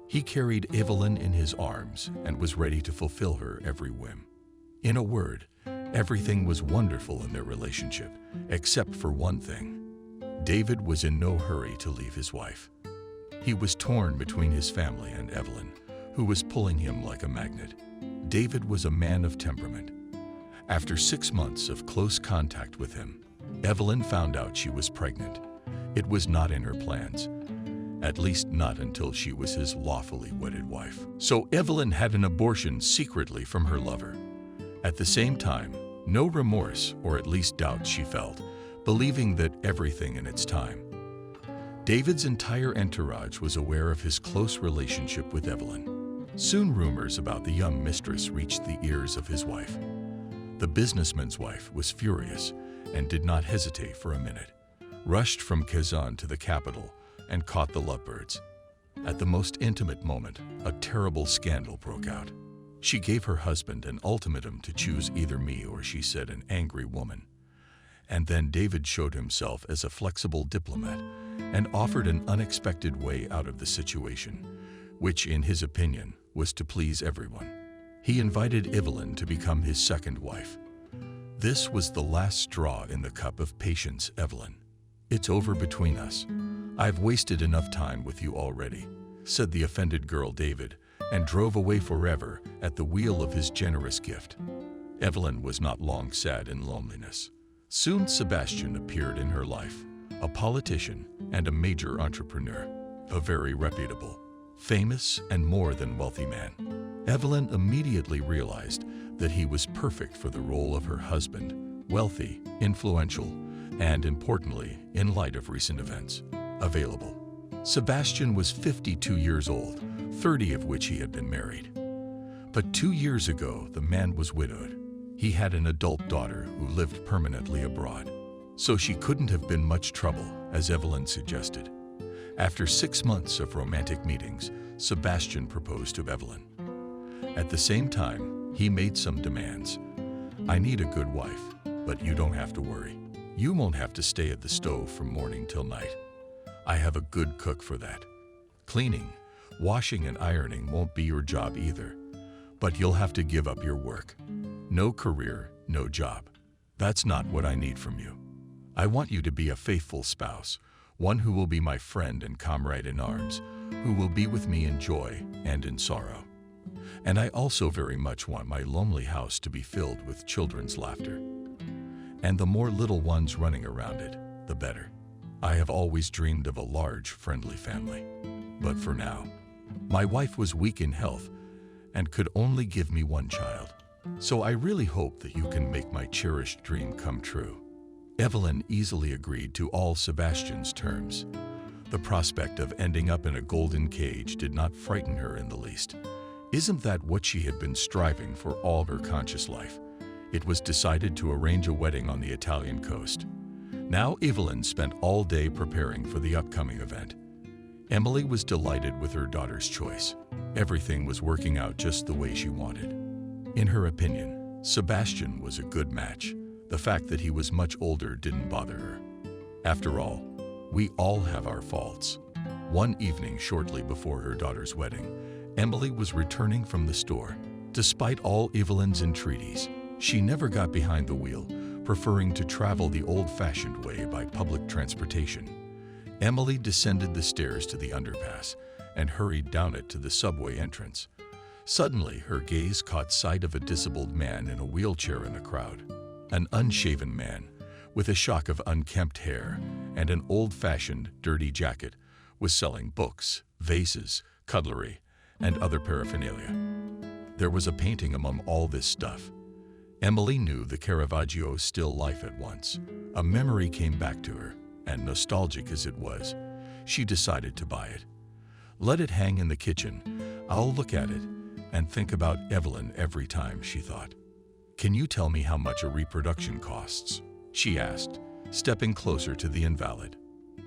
He carried Evelyn in his arms and was ready to fulfill her every whim. In a word, everything was wonderful in their relationship, except for one thing. David was in no hurry to leave his wife. He was torn between his family and Evelyn, who was pulling him like a magnet. David was a man of temperament. After 6 months of close contact with him, Evelyn found out she was pregnant. It was not in her plans, at least not until she was his lawfully wedded wife. So Evelyn had an abortion secretly from her lover. At the same time, no remorse, or at least doubt she felt, believing that everything in its time. David's entire entourage was aware of his close relationship with Evelyn. Soon rumors about the young mistress reached the ears of his wife. The businessman's wife was furious and did not hesitate for a minute, rushed from Kazan to the capital and caught the lovebirds. At the most intimate moment, a terrible scandal broke out. She gave her husband an ultimatum to choose either me or, she said, an angry woman. And then David showed himself as a flexible diplomat and offered an unexpected way out of the situation, which, in his opinion, was to please everyone. He invited Evelyn to become his second wife. This was the last straw in the cup of patience, Evelyn. It's over between us. I've wasted enough time with you already, said the offended girl David, and drove away forever at the wheel of his generous gift. Evelyn was not long sad in loneliness. Soon Sebastian appeared in her life, a politician and a major entrepreneur, a very reputable, famous, and more than wealthy man. Evelyn immediately realized that he was perfect for the role of her husband, wealthy, influential, and importantly, in light of recent events, available. Sebastian was 52 years old, 30 of which he had been married. But 2 years ago, the man was widowed. He had an adult daughter who lived permanently abroad. So she couldn't have been much trouble, as Evelyn suggested. After 6 months of romantic meetings, Sebastian proposed to Evelyn. At the same time, he made some demands. I need a good wife, but you don't have to worry. You won't have to stay at the stove from morning till night. I have a good cook for that. Cleaning, washing, and ironing won't be your job either, but you'll have to give up your work. No career, no job. That's not what I need from you. I want you to be a faithful spouse, one who will be my friend and comrade in arms, who will be with me in joy and in sorrow. And I also very much want my lonely house to be filled with children's laughter. And the more little ones running around it, the better. I have always dreamed of a large, friendly family. But for now, my wife was weak in health and could only give me one child. So I really hope that you can make my cherished dream come true. Evelyn easily agreed to all Sebastian's terms. The prospect of ending up in a golden cage did not frighten her in the least. Isn't that what she had been striving for all her conscious life? It was decided to arrange a wedding on the Italian coast. Now Evelyn spent all day preparing for the upcoming event. Emily was delighted with her daughter's choice. Everything was working out just the way she wanted. In her opinion, Sebastian was a good match. The fact that he was much older didn't bother her. After all, we all have our faults. One evening shortly before her daughter's wedding, Emily was returning from the store. Despite all Evelyn's entreaties, she never got behind the wheel, preferring to travel the old-fashioned way by public transportation. Emily descended the stairs to the underpass and hurried down it to the subway entrance. Suddenly, her gaze caught sight of a disabled man in a wheelchair in the crowd. An unshaven man, with a shock of unkempt hair and an old-fashioned, dirty jacket, was selling books, vases, cutlery, and other paraphernalia. There was a painting among all this stuff. Emily knew the Caravaggio still life at once. A memory came back to her, and nostalgic as it was, she decided to buy it. Let it hang in the kitchen. I'll look at it and think about Evelyn every time, she thought. Can you tell me how much a reproduction costs? She asked, stepping closer to the invalid.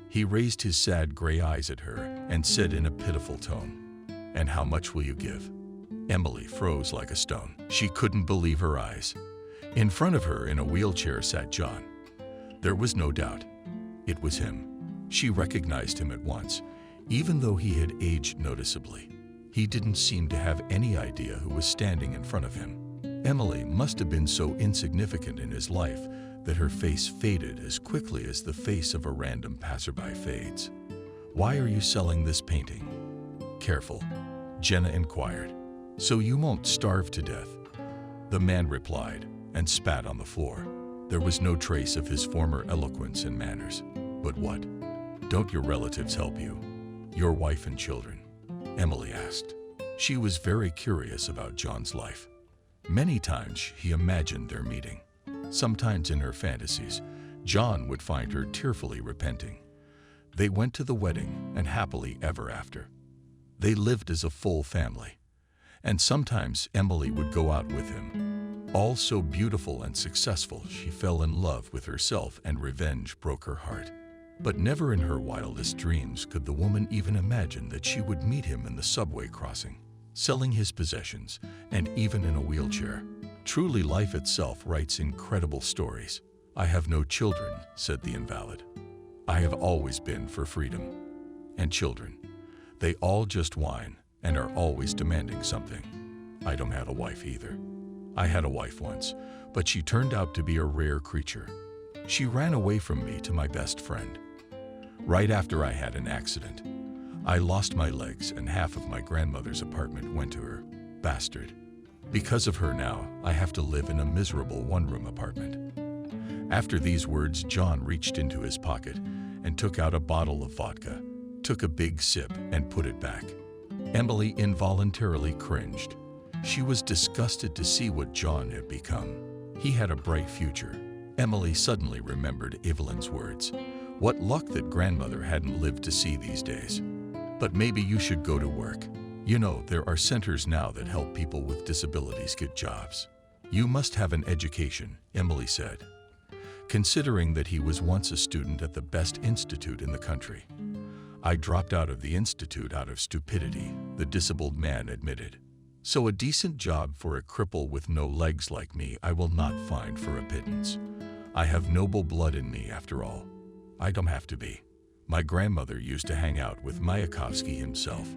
He raised his sad gray eyes at her and said in a pitiful tone, "And how much will you give?" Emily froze like a stone. She couldn't believe her eyes. In front of her in a wheelchair sat John. There was no doubt. It was him. She recognized him at once, even though he had aged noticeably. He didn't seem to have any idea who was standing in front of him. Emily must have been so insignificant in his life that her face faded as quickly as the face of a random passerby fades. "Why are you selling this painting?" "Careful," Jenna inquired. "So you won't starve to death." The man replied and spat on the floor. There was no trace of his former eloquence and manners. "But what? Don't your relatives help you? Your wife and children?" Emily asked. She was very curious about John's life. Many times he imagined their meeting. Sometimes in her fantasies, John would find her tearfully repenting. They went to the wedding and happily ever after. They lived as a full family. And sometimes Emily would go out with him. All so beautiful and successful, she fell in love with herself and revenge broke her heart. But never in her wildest dreams could the woman even imagine that she would meet him in the subway crossing, selling his possessions, and even in a wheelchair. Truly, life itself writes incredible stories. "I have no children," said the invalid. "I have always been for freedom. And children, they all just whine and are always demanding something. I don't have a wife either. I had a wife once, but she turned out to be a rare creature. She ran away from me to my best friend. Right after I had an accident, I lost my legs and half of my grandmother's apartment went to her. Bastard. Because of her now, I have to live in a miserable one-room apartment." After these words, John reached into his pocket and took out a bottle of vodka, took a big sip, and put it back. Emily involuntarily cringed. She was disgusted to see what John had become. He had a bright future. Emily suddenly remembered Evelyn's words. What luck that grandmother hadn't lived to see these days. "But maybe you should go to work. You know, there are centers now that help people with disabilities get jobs. You must have an education," Emily said, considering that he was once a student at the best institute in the country. "I dropped out of the institute out of stupidity," the disabled man admitted. "So a decent job for a cripple with no legs like me I will not find for a pittance. I have noble blood in me after all. I don't have to be. My grandmother used to hang out with Mayakovsky himself.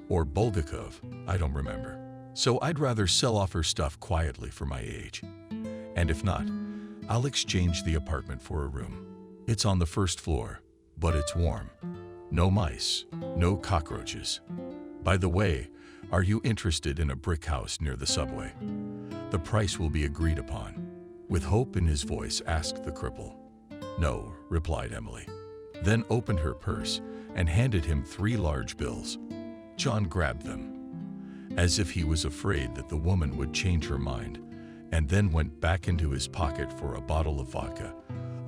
Or Bulgakov, I don't remember. So I'd rather sell off her stuff quietly for my age. And if not, I'll exchange the apartment for a room. It's on the first floor, but it's warm. No mice, no cockroaches. By the way, are you interested in a brick house near the subway? The price will be agreed upon." With hope in his voice, asked the cripple. "No," replied Emily, then opened her purse and handed him 3 large bills. John grabbed them, as if he was afraid that the woman would change her mind, and then went back into his pocket for a bottle of vodka,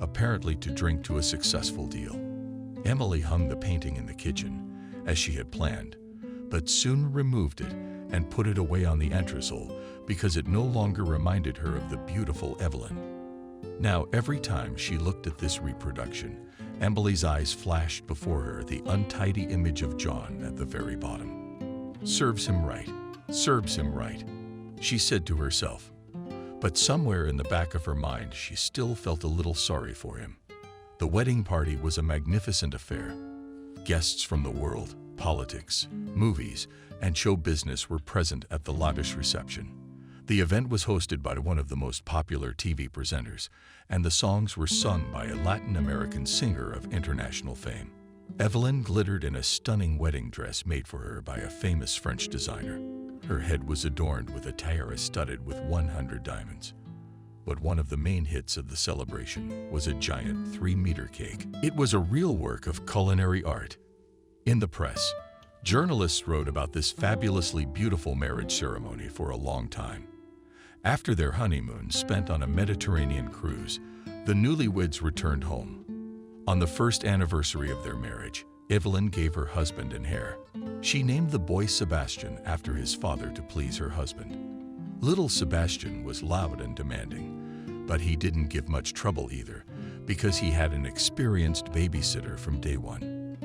apparently to drink to a successful deal. Emily hung the painting in the kitchen, as she had planned, but soon removed it and put it away on the entresol because it no longer reminded her of the beautiful Evelyn. Now, every time she looked at this reproduction, Emily's eyes flashed before her the untidy image of John at the very bottom. "Serves him right, serves him right," she said to herself. But somewhere in the back of her mind, she still felt a little sorry for him. The wedding party was a magnificent affair. Guests from the world, politics, movies, and show business were present at the lavish reception. The event was hosted by one of the most popular TV presenters, and the songs were sung by a Latin American singer of international fame. Evelyn glittered in a stunning wedding dress made for her by a famous French designer. Her head was adorned with a tiara studded with 100 diamonds. But one of the main hits of the celebration was a giant 3-meter cake. It was a real work of culinary art. In the press, journalists wrote about this fabulously beautiful marriage ceremony for a long time. After their honeymoon spent on a Mediterranean cruise, the newlyweds returned home. On the first anniversary of their marriage, Evelyn gave her husband an heir. She named the boy Sebastian after his father to please her husband. Little Sebastian was loud and demanding, but he didn't give much trouble either, because he had an experienced babysitter from day one.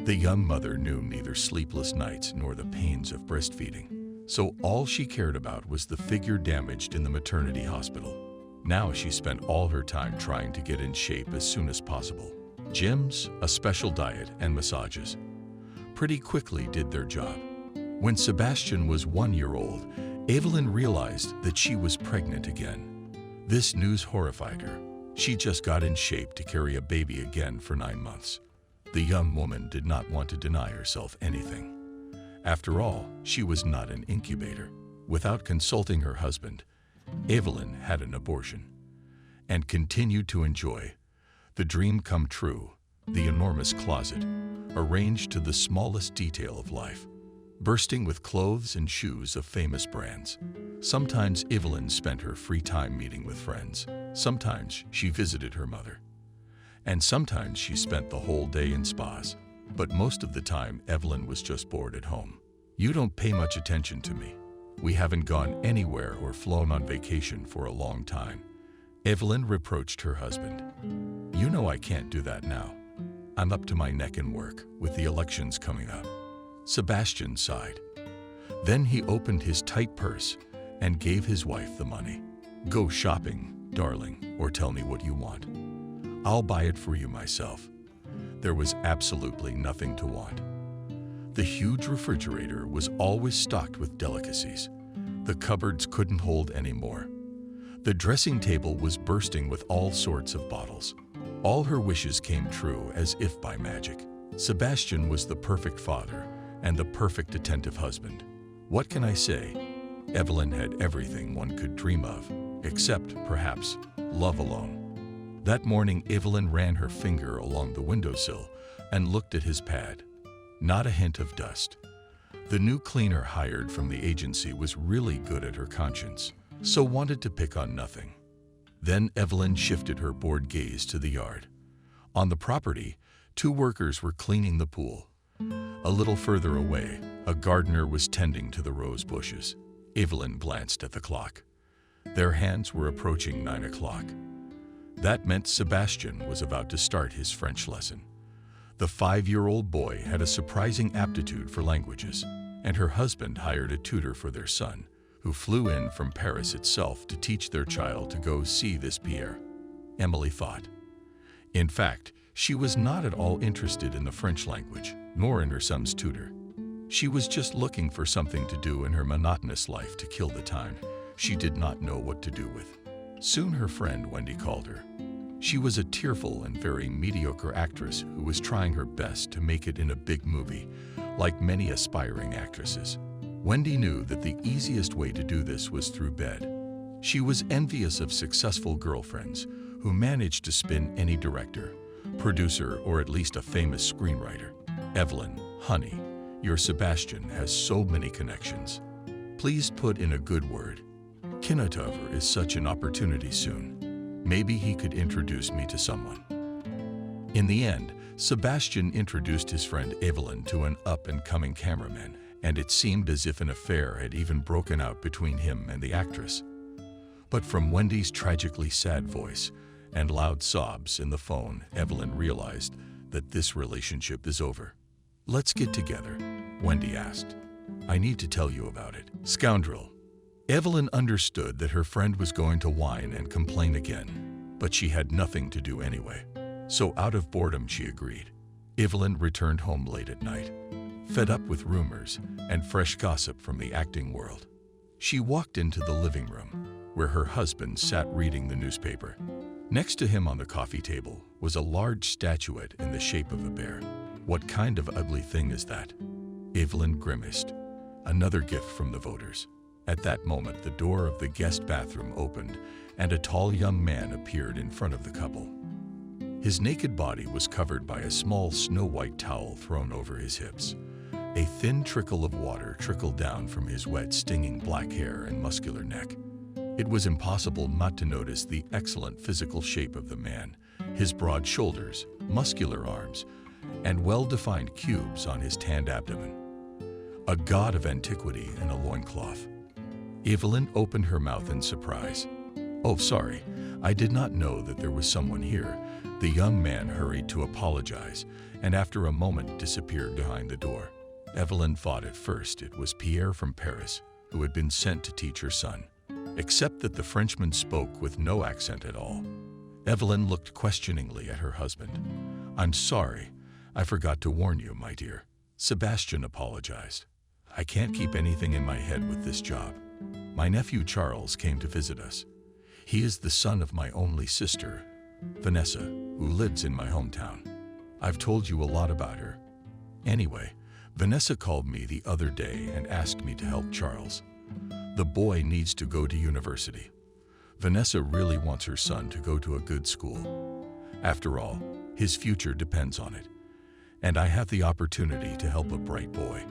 The young mother knew neither sleepless nights nor the pains of breastfeeding, so all she cared about was the figure damaged in the maternity hospital. Now she spent all her time trying to get in shape as soon as possible. Gyms, a special diet, and massages pretty quickly did their job. When Sebastian was 1 year old, Evelyn realized that she was pregnant again. This news horrified her. She just got in shape to carry a baby again for 9 months. The young woman did not want to deny herself anything. After all, she was not an incubator. Without consulting her husband, Evelyn had an abortion and continued to enjoy the dream come true, the enormous closet, arranged to the smallest detail of life, bursting with clothes and shoes of famous brands. Sometimes Evelyn spent her free time meeting with friends. Sometimes she visited her mother. And sometimes she spent the whole day in spas. But most of the time, Evelyn was just bored at home. "You don't pay much attention to me. We haven't gone anywhere or flown on vacation for a long time," Evelyn reproached her husband. "You know I can't do that now. I'm up to my neck in work, with the elections coming up. Sebastian sighed. Then he opened his tight purse and gave his wife the money. Go shopping, darling, or tell me what you want. I'll buy it for you myself. There was absolutely nothing to want. The huge refrigerator was always stocked with delicacies. The cupboards couldn't hold any more. The dressing table was bursting with all sorts of bottles. All her wishes came true as if by magic. Sebastian was the perfect father and the perfect attentive husband. What can I say? Evelyn had everything one could dream of, except, perhaps, love alone. That morning, Evelyn ran her finger along the windowsill and looked at his pad. Not a hint of dust. The new cleaner hired from the agency was really good at her conscience, so wanted to pick on nothing. Then Evelyn shifted her bored gaze to the yard. On the property, 2 workers were cleaning the pool. A little further away, a gardener was tending to the rose bushes. Evelyn glanced at the clock. Their hands were approaching 9 o'clock. That meant Sebastian was about to start his French lesson. The 5-year-old boy had a surprising aptitude for languages, and her husband hired a tutor for their son, who flew in from Paris itself to teach their child to go see this Pierre. Emily thought. In fact, she was not at all interested in the French language, nor in her son's tutor. She was just looking for something to do in her monotonous life to kill the time she did not know what to do with. Soon her friend Wendy called her. She was a tearful and very mediocre actress who was trying her best to make it in a big movie, like many aspiring actresses. Wendy knew that the easiest way to do this was through bed. She was envious of successful girlfriends who managed to spin any director, producer, or at least a famous screenwriter. Evelyn, honey, your Sebastian has so many connections. Please put in a good word. Kinatover is such an opportunity soon. Maybe he could introduce me to someone. In the end, Sebastian introduced his friend Evelyn to an up-and-coming cameraman, and it seemed as if an affair had even broken out between him and the actress. But from Wendy's tragically sad voice and loud sobs in the phone, Evelyn realized that this relationship is over. Let's get together, Wendy asked. I need to tell you about it. Scoundrel. Evelyn understood that her friend was going to whine and complain again, but she had nothing to do anyway. So out of boredom, she agreed. Evelyn returned home late at night, fed up with rumors and fresh gossip from the acting world. She walked into the living room, where her husband sat reading the newspaper. Next to him on the coffee table was a large statuette in the shape of a bear. What kind of ugly thing is that? Evelyn grimaced. Another gift from the voters. At that moment, the door of the guest bathroom opened, and a tall young man appeared in front of the couple. His naked body was covered by a small snow-white towel thrown over his hips. A thin trickle of water trickled down from his wet, stinging black hair and muscular neck. It was impossible not to notice the excellent physical shape of the man, his broad shoulders, muscular arms, and well-defined cubes on his tanned abdomen. A god of antiquity in a loincloth. Evelyn opened her mouth in surprise. Oh, sorry, I did not know that there was someone here. The young man hurried to apologize, and after a moment disappeared behind the door. Evelyn thought at first it was Pierre from Paris, who had been sent to teach her son, except that the Frenchman spoke with no accent at all. Evelyn looked questioningly at her husband. I'm sorry, I forgot to warn you, my dear. Sebastian apologized. I can't keep anything in my head with this job. My nephew Charles came to visit us. He is the son of my only sister, Vanessa, who lives in my hometown. I've told you a lot about her. Anyway, Vanessa called me the other day and asked me to help Charles. The boy needs to go to university. Vanessa really wants her son to go to a good school. After all, his future depends on it. And I have the opportunity to help a bright boy.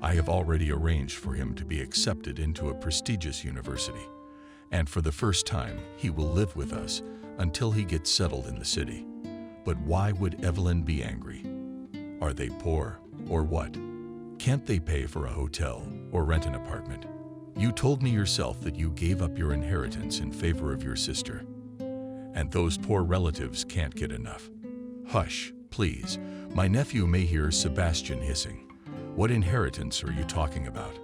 I have already arranged for him to be accepted into a prestigious university. And for the first time, he will live with us until he gets settled in the city. But why would Evelyn be angry? Are they poor, or what? Can't they pay for a hotel or rent an apartment? You told me yourself that you gave up your inheritance in favor of your sister. And those poor relatives can't get enough. Hush, Please, my nephew may hear Sebastian hissing. What inheritance are you talking about?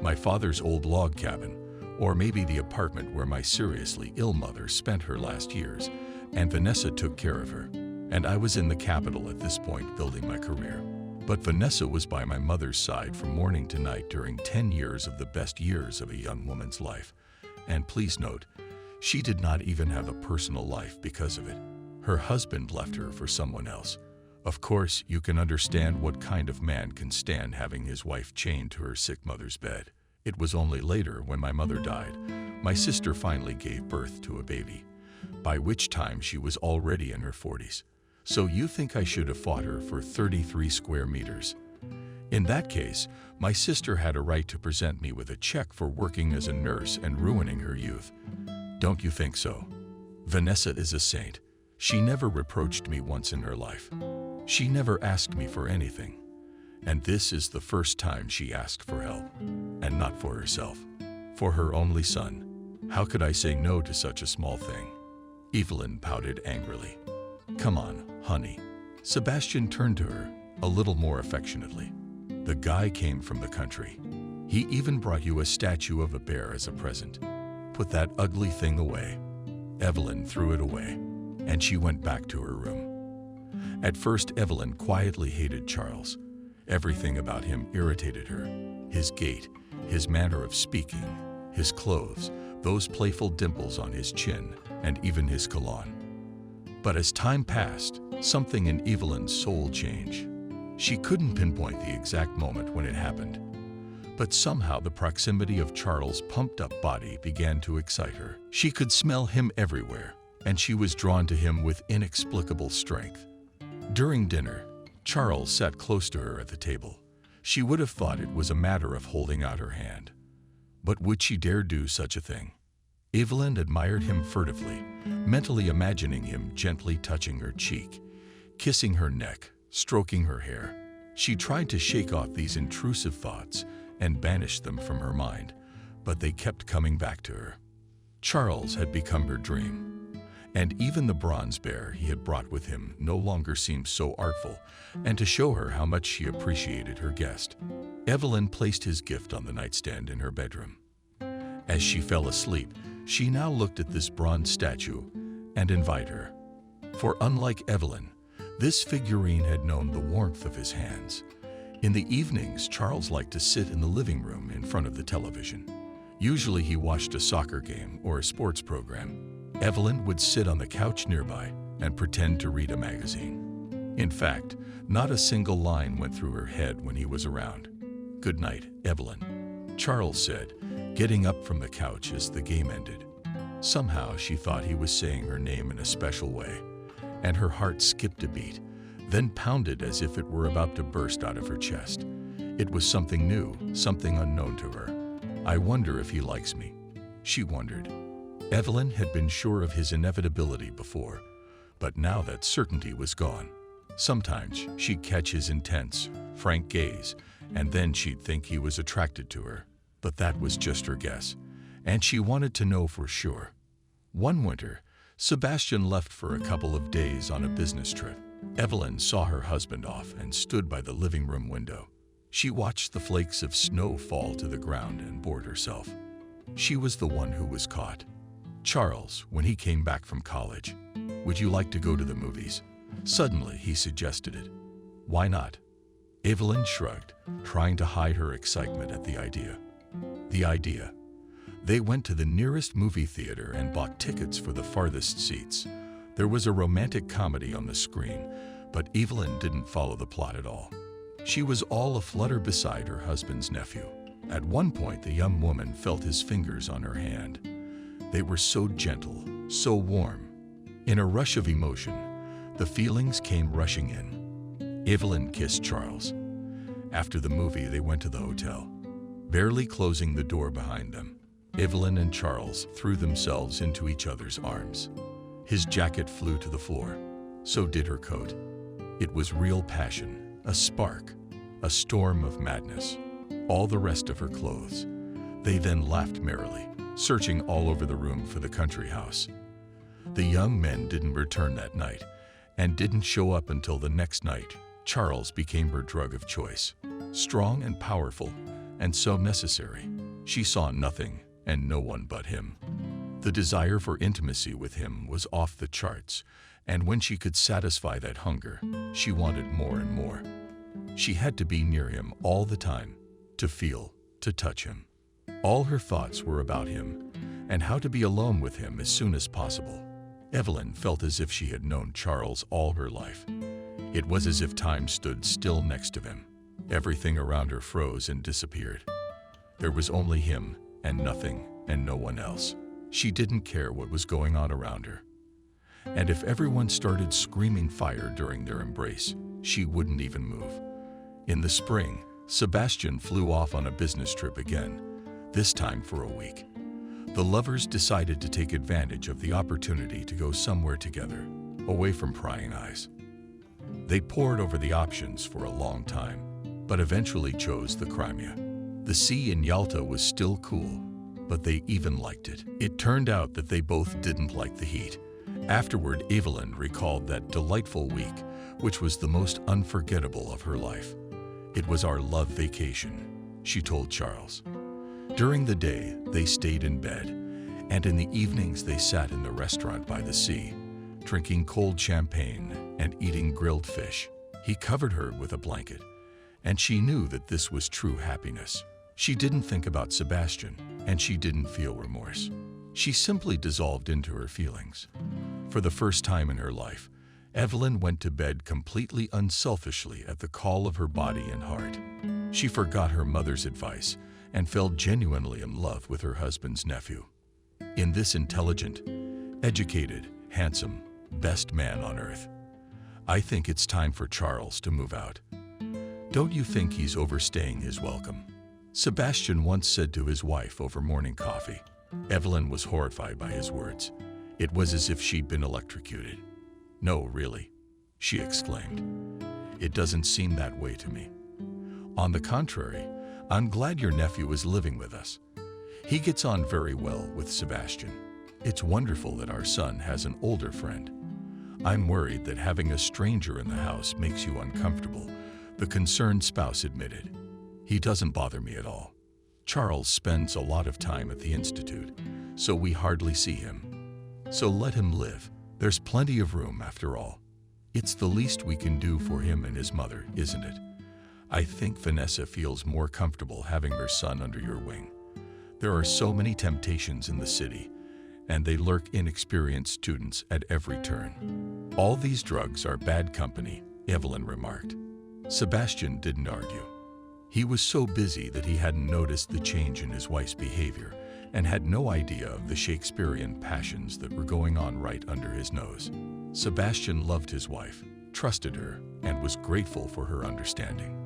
My father's old log cabin, or maybe the apartment where my seriously ill mother spent her last years, and Vanessa took care of her. And I was in the capital at this point building my career. But Vanessa was by my mother's side from morning to night during 10 years of the best years of a young woman's life. And please note, she did not even have a personal life because of it. Her husband left her for someone else. Of course, you can understand what kind of man can stand having his wife chained to her sick mother's bed. It was only later, when my mother died, my sister finally gave birth to a baby, by which time she was already in her 40s. So you think I should have fought her for 33 square meters? In that case, my sister had a right to present me with a check for working as a nurse and ruining her youth. Don't you think so? Vanessa is a saint. She never reproached me once in her life. She never asked me for anything. And this is the first time she asked for help. And not for herself. For her only son. How could I say no to such a small thing? Evelyn pouted angrily. Come on, honey. Sebastian turned to her, a little more affectionately. The guy came from the country. He even brought you a statue of a bear as a present. Put that ugly thing away. Evelyn threw it away, and she went back to her room. At first, Evelyn quietly hated Charles. Everything about him irritated her. His gait, his manner of speaking, his clothes, those playful dimples on his chin, and even his cologne. But as time passed, something in Evelyn's soul changed. She couldn't pinpoint the exact moment when it happened. But somehow the proximity of Charles' pumped-up body began to excite her. She could smell him everywhere, and she was drawn to him with inexplicable strength. During dinner, Charles sat close to her at the table. She would have thought it was a matter of holding out her hand. But would she dare do such a thing? Evelyn admired him furtively, mentally imagining him gently touching her cheek, kissing her neck, stroking her hair. She tried to shake off these intrusive thoughts and banish them from her mind, but they kept coming back to her. Charles had become her dream. And even the bronze bear he had brought with him no longer seemed so artful, and to show her how much she appreciated her guest, Evelyn placed his gift on the nightstand in her bedroom. As she fell asleep, she now looked at this bronze statue and envied her. For unlike Evelyn, this figurine had known the warmth of his hands. In the evenings, Charles liked to sit in the living room in front of the television. Usually he watched a soccer game or a sports program. Evelyn would sit on the couch nearby and pretend to read a magazine. In fact, not a single line went through her head when he was around. "Good night, Evelyn," Charles said, getting up from the couch as the game ended. Somehow she thought he was saying her name in a special way, and her heart skipped a beat, then pounded as if it were about to burst out of her chest. It was something new, something unknown to her. "I wonder if he likes me," she wondered. Evelyn had been sure of his inevitability before, but now that certainty was gone. Sometimes she'd catch his intense, frank gaze, and then she'd think he was attracted to her. But that was just her guess, and she wanted to know for sure. One winter, Sebastian left for a couple of days on a business trip. Evelyn saw her husband off and stood by the living room window. She watched the flakes of snow fall to the ground and bored herself. She was the one who was caught. Charles, when he came back from college, "Would you like to go to the movies?" Suddenly, he suggested it. "Why not?" Evelyn shrugged, trying to hide her excitement at the idea. They went to the nearest movie theater and bought tickets for the farthest seats. There was a romantic comedy on the screen, but Evelyn didn't follow the plot at all. She was all aflutter beside her husband's nephew. At one point, the young woman felt his fingers on her hand. They were so gentle, so warm. In a rush of emotion, the feelings came rushing in. Evelyn kissed Charles. After the movie, they went to the hotel. Barely closing the door behind them, Evelyn and Charles threw themselves into each other's arms. His jacket flew to the floor. So did her coat. It was real passion, a spark, a storm of madness. All the rest of her clothes. They then laughed merrily, searching all over the room for the country house. The young men didn't return that night, and didn't show up until the next night. Charles became her drug of choice. Strong and powerful, and so necessary. She saw nothing and no one but him. The desire for intimacy with him was off the charts, and when she could satisfy that hunger, she wanted more and more. She had to be near him all the time, to feel, to touch him. All her thoughts were about him, and how to be alone with him as soon as possible. Evelyn felt as if she had known Charles all her life. It was as if time stood still next to him. Everything around her froze and disappeared. There was only him and nothing and no one else. She didn't care what was going on around her. And if everyone started screaming fire during their embrace, she wouldn't even move. In the spring, Sebastian flew off on a business trip again, this time for a week. The lovers decided to take advantage of the opportunity to go somewhere together, away from prying eyes. They pored over the options for a long time, but eventually chose the Crimea. The sea in Yalta was still cool, but they even liked it. It turned out that they both didn't like the heat. Afterward, Evelyn recalled that delightful week, which was the most unforgettable of her life. "It was our love vacation," she told Charles. During the day, they stayed in bed, and in the evenings they sat in the restaurant by the sea, drinking cold champagne and eating grilled fish. He covered her with a blanket, and she knew that this was true happiness. She didn't think about Sebastian, and she didn't feel remorse. She simply dissolved into her feelings. For the first time in her life, Evelyn went to bed completely unselfishly at the call of her body and heart. She forgot her mother's advice and fell genuinely in love with her husband's nephew. In this intelligent, educated, handsome, best man on earth. "I think it's time for Charles to move out. Don't you think he's overstaying his welcome?" Sebastian once said to his wife over morning coffee. Evelyn was horrified by his words. It was as if she'd been electrocuted. "No, really," she exclaimed. "It doesn't seem that way to me. On the contrary, I'm glad your nephew is living with us. He gets on very well with Sebastian. It's wonderful that our son has an older friend. I'm worried that having a stranger in the house makes you uncomfortable," the concerned spouse admitted. "He doesn't bother me at all. Charles spends a lot of time at the Institute, so we hardly see him. So let him live. There's plenty of room after all. It's the least we can do for him and his mother, isn't it? I think Vanessa feels more comfortable having her son under your wing. There are so many temptations in the city, and they lurk inexperienced students at every turn." "All these drugs are bad company," Evelyn remarked. Sebastian didn't argue. He was so busy that he hadn't noticed the change in his wife's behavior and had no idea of the Shakespearean passions that were going on right under his nose. Sebastian loved his wife, trusted her, and was grateful for her understanding.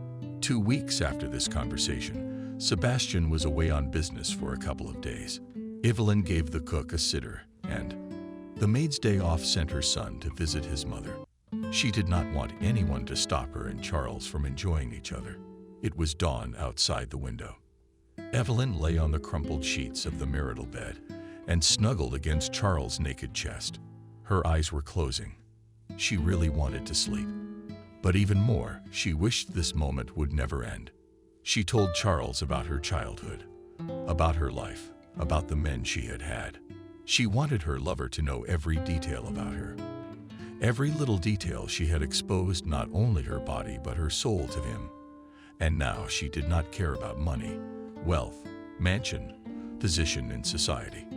2 weeks after this conversation, Sebastian was away on business for a couple of days. Evelyn gave the cook a sitter, and the maid's day off sent her son to visit his mother. She did not want anyone to stop her and Charles from enjoying each other. It was dawn outside the window. Evelyn lay on the crumpled sheets of the marital bed and snuggled against Charles' naked chest. Her eyes were closing. She really wanted to sleep. But even more, she wished this moment would never end. She told Charles about her childhood, about her life, about the men she had had. She wanted her lover to know every detail about her. Every little detail she had exposed not only her body but her soul to him. And now she did not care about money, wealth, mansion, position in society.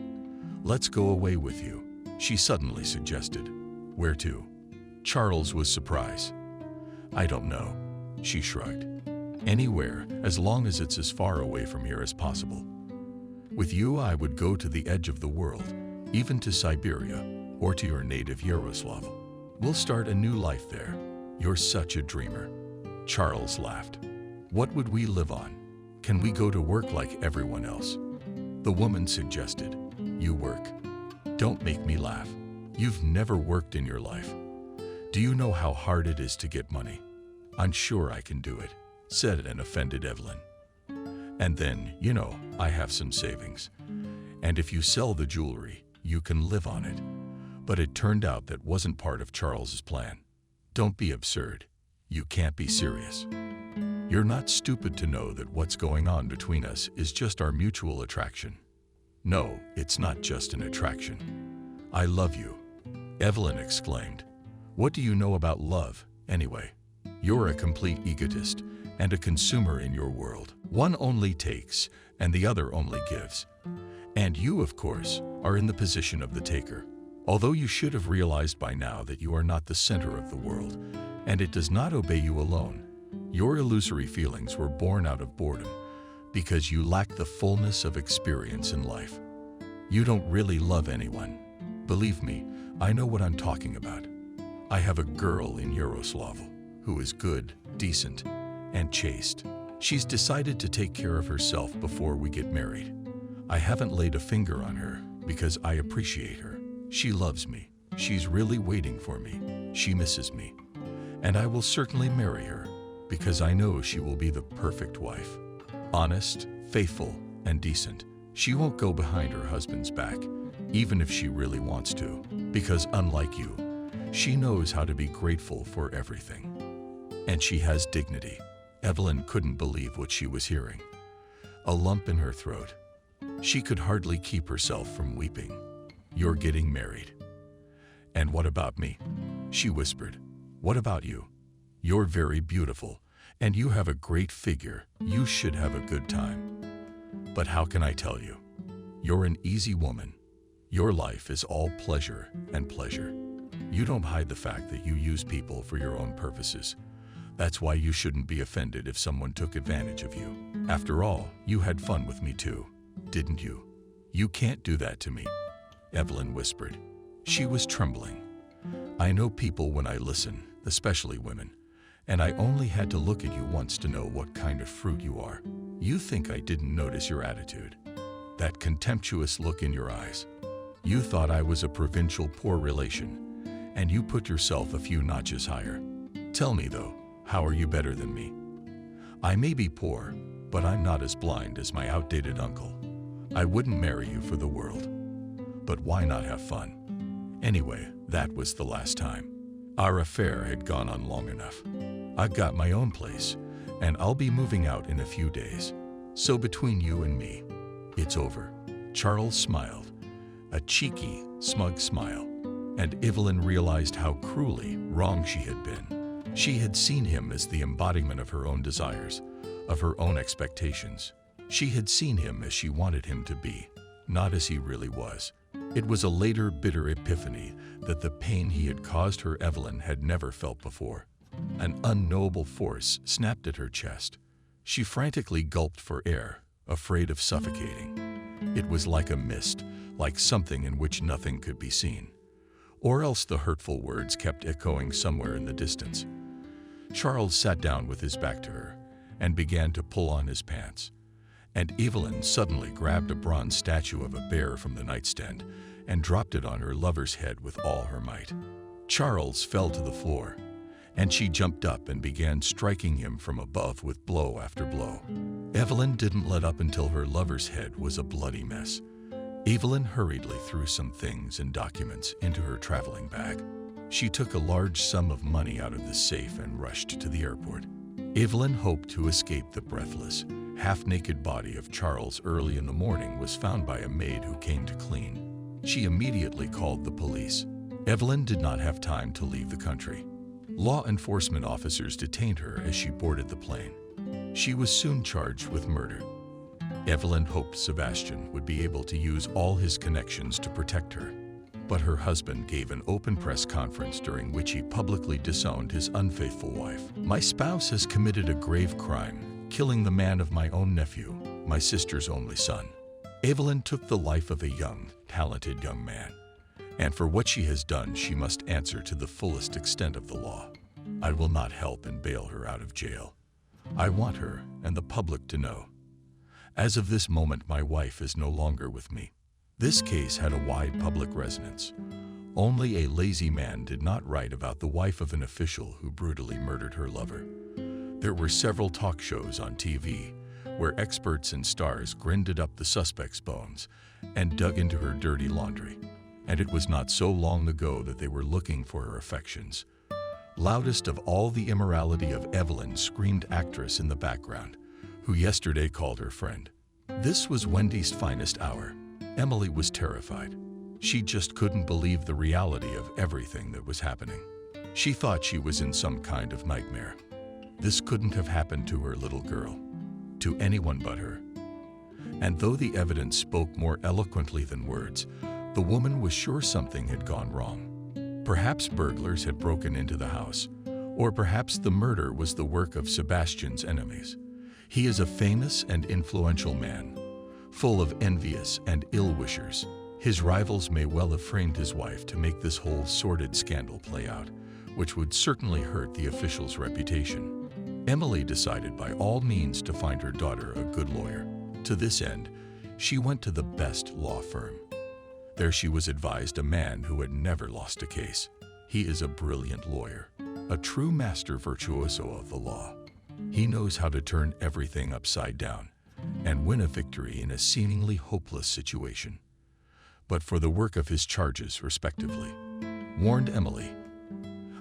"Let's go away with you," she suddenly suggested. "Where to?" Charles was surprised. "I don't know," she shrugged. "Anywhere, as long as it's as far away from here as possible. With you, I would go to the edge of the world, even to Siberia, or to your native Yaroslav. We'll start a new life there. You're such a dreamer." Charles laughed. "What would we live on? Can we go to work like everyone else?" The woman suggested. "You work. Don't make me laugh. You've never worked in your life. Do you know how hard it is to get money?" "I'm sure I can do it," said an offended Evelyn. "And then, you know, I have some savings. And if you sell the jewelry, you can live on it." But it turned out that wasn't part of Charles's plan. Don't be absurd. You can't be serious. You're not stupid to know that what's going on between us is just our mutual attraction. No, it's not just an attraction. I love you, Evelyn exclaimed. What do you know about love, anyway? You're a complete egotist and a consumer in your world. One only takes and the other only gives. And you, of course, are in the position of the taker. Although you should have realized by now that you are not the center of the world, and it does not obey you alone. Your illusory feelings were born out of boredom because you lack the fullness of experience in life. You don't really love anyone. Believe me, I know what I'm talking about. I have a girl in Yaroslavl who is good, decent, and chaste. She's decided to take care of herself before we get married. I haven't laid a finger on her because I appreciate her. She loves me. She's really waiting for me. She misses me. And I will certainly marry her because I know she will be the perfect wife. Honest, faithful, and decent. She won't go behind her husband's back, even if she really wants to, because unlike you, she knows how to be grateful for everything. And she has dignity. Evelyn couldn't believe what she was hearing. A lump in her throat. She could hardly keep herself from weeping. You're getting married. And what about me? She whispered. What about you? You're very beautiful, and you have a great figure. You should have a good time. But how can I tell you? You're an easy woman. Your life is all pleasure and pleasure. You don't hide the fact that you use people for your own purposes. That's why you shouldn't be offended if someone took advantage of you. After all, you had fun with me too, didn't you? You can't do that to me, Evelyn whispered. She was trembling. I know people when I listen, especially women, and I only had to look at you once to know what kind of fruit you are. You think I didn't notice your attitude, that contemptuous look in your eyes. You thought I was a provincial poor relation, and you put yourself a few notches higher. Tell me though, how are you better than me? I may be poor, but I'm not as blind as my outdated uncle. I wouldn't marry you for the world. But why not have fun? Anyway, that was the last time. Our affair had gone on long enough. I've got my own place, and I'll be moving out in a few days. So between you and me, it's over. Charles smiled, a cheeky, smug smile, and Evelyn realized how cruelly wrong she had been. She had seen him as the embodiment of her own desires, of her own expectations. She had seen him as she wanted him to be, not as he really was. It was a later bitter epiphany that the pain he had caused her Evelyn had never felt before. An unknowable force snapped at her chest. She frantically gulped for air, afraid of suffocating. It was like a mist, like something in which nothing could be seen. Or else the hurtful words kept echoing somewhere in the distance. Charles sat down with his back to her and began to pull on his pants. And Evelyn suddenly grabbed a bronze statue of a bear from the nightstand and dropped it on her lover's head with all her might. Charles fell to the floor, and she jumped up and began striking him from above with blow after blow. Evelyn didn't let up until her lover's head was a bloody mess. Evelyn hurriedly threw some things and documents into her traveling bag. She took a large sum of money out of the safe and rushed to the airport. Evelyn hoped to escape the breathless, half-naked body of Charles early in the morning was found by a maid who came to clean. She immediately called the police. Evelyn did not have time to leave the country. Law enforcement officers detained her as she boarded the plane. She was soon charged with murder. Evelyn hoped Sebastian would be able to use all his connections to protect her. But her husband gave an open press conference during which he publicly disowned his unfaithful wife. My spouse has committed a grave crime, killing the man of my own nephew, my sister's only son. Evelyn took the life of a young, talented young man. And for what she has done, she must answer to the fullest extent of the law. I will not help and bail her out of jail. I want her and the public to know. As of this moment, my wife is no longer with me. This case had a wide public resonance. Only a lazy man did not write about the wife of an official who brutally murdered her lover. There were several talk shows on TV where experts and stars grinded up the suspect's bones and dug into her dirty laundry. And it was not so long ago that they were looking for her affections. Loudest of all, the immorality of Evelyn screamed actress in the background, who yesterday called her friend. This was Wendy's finest hour. Emily was terrified. She just couldn't believe the reality of everything that was happening. She thought she was in some kind of nightmare. This couldn't have happened to her little girl, to anyone but her. And though the evidence spoke more eloquently than words, the woman was sure something had gone wrong. Perhaps burglars had broken into the house, or perhaps the murder was the work of Sebastian's enemies. He is a famous and influential man, full of envious and ill-wishers. His rivals may well have framed his wife to make this whole sordid scandal play out, which would certainly hurt the official's reputation. Emily decided by all means to find her daughter a good lawyer. To this end, she went to the best law firm. There she was advised a man who had never lost a case. He is a brilliant lawyer, a true master virtuoso of the law. He knows how to turn everything upside down and win a victory in a seemingly hopeless situation. But for the work of his charges, respectively, warned Emily.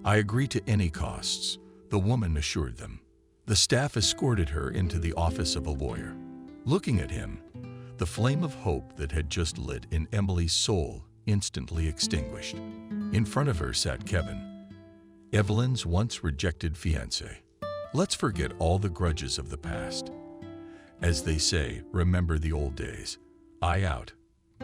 I agree to any costs, the woman assured them. The staff escorted her into the office of a lawyer. Looking at him, the flame of hope that had just lit in Emily's soul instantly extinguished. In front of her sat Kevin, Evelyn's once rejected fiancé. Let's forget all the grudges of the past. As they say, remember the old days. I out.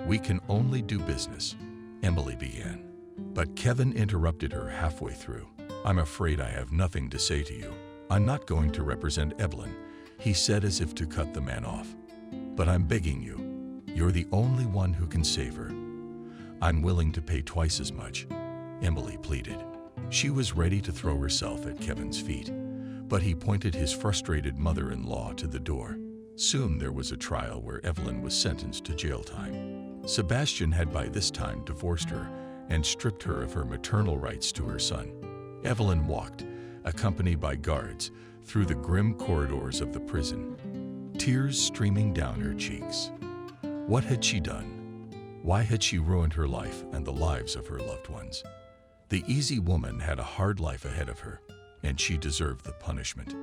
We can only do business, Emily began. But Kevin interrupted her halfway through. I'm afraid I have nothing to say to you. I'm not going to represent Evelyn, he said as if to cut the man off. But I'm begging you. You're the only one who can save her. I'm willing to pay twice as much, Emily pleaded. She was ready to throw herself at Kevin's feet, but he pointed his frustrated mother-in-law to the door. Soon there was a trial where Evelyn was sentenced to jail time. Sebastian had by this time divorced her and stripped her of her maternal rights to her son. Evelyn walked, accompanied by guards, through the grim corridors of the prison, tears streaming down her cheeks. What had she done? Why had she ruined her life and the lives of her loved ones? The easy woman had a hard life ahead of her, and she deserved the punishment.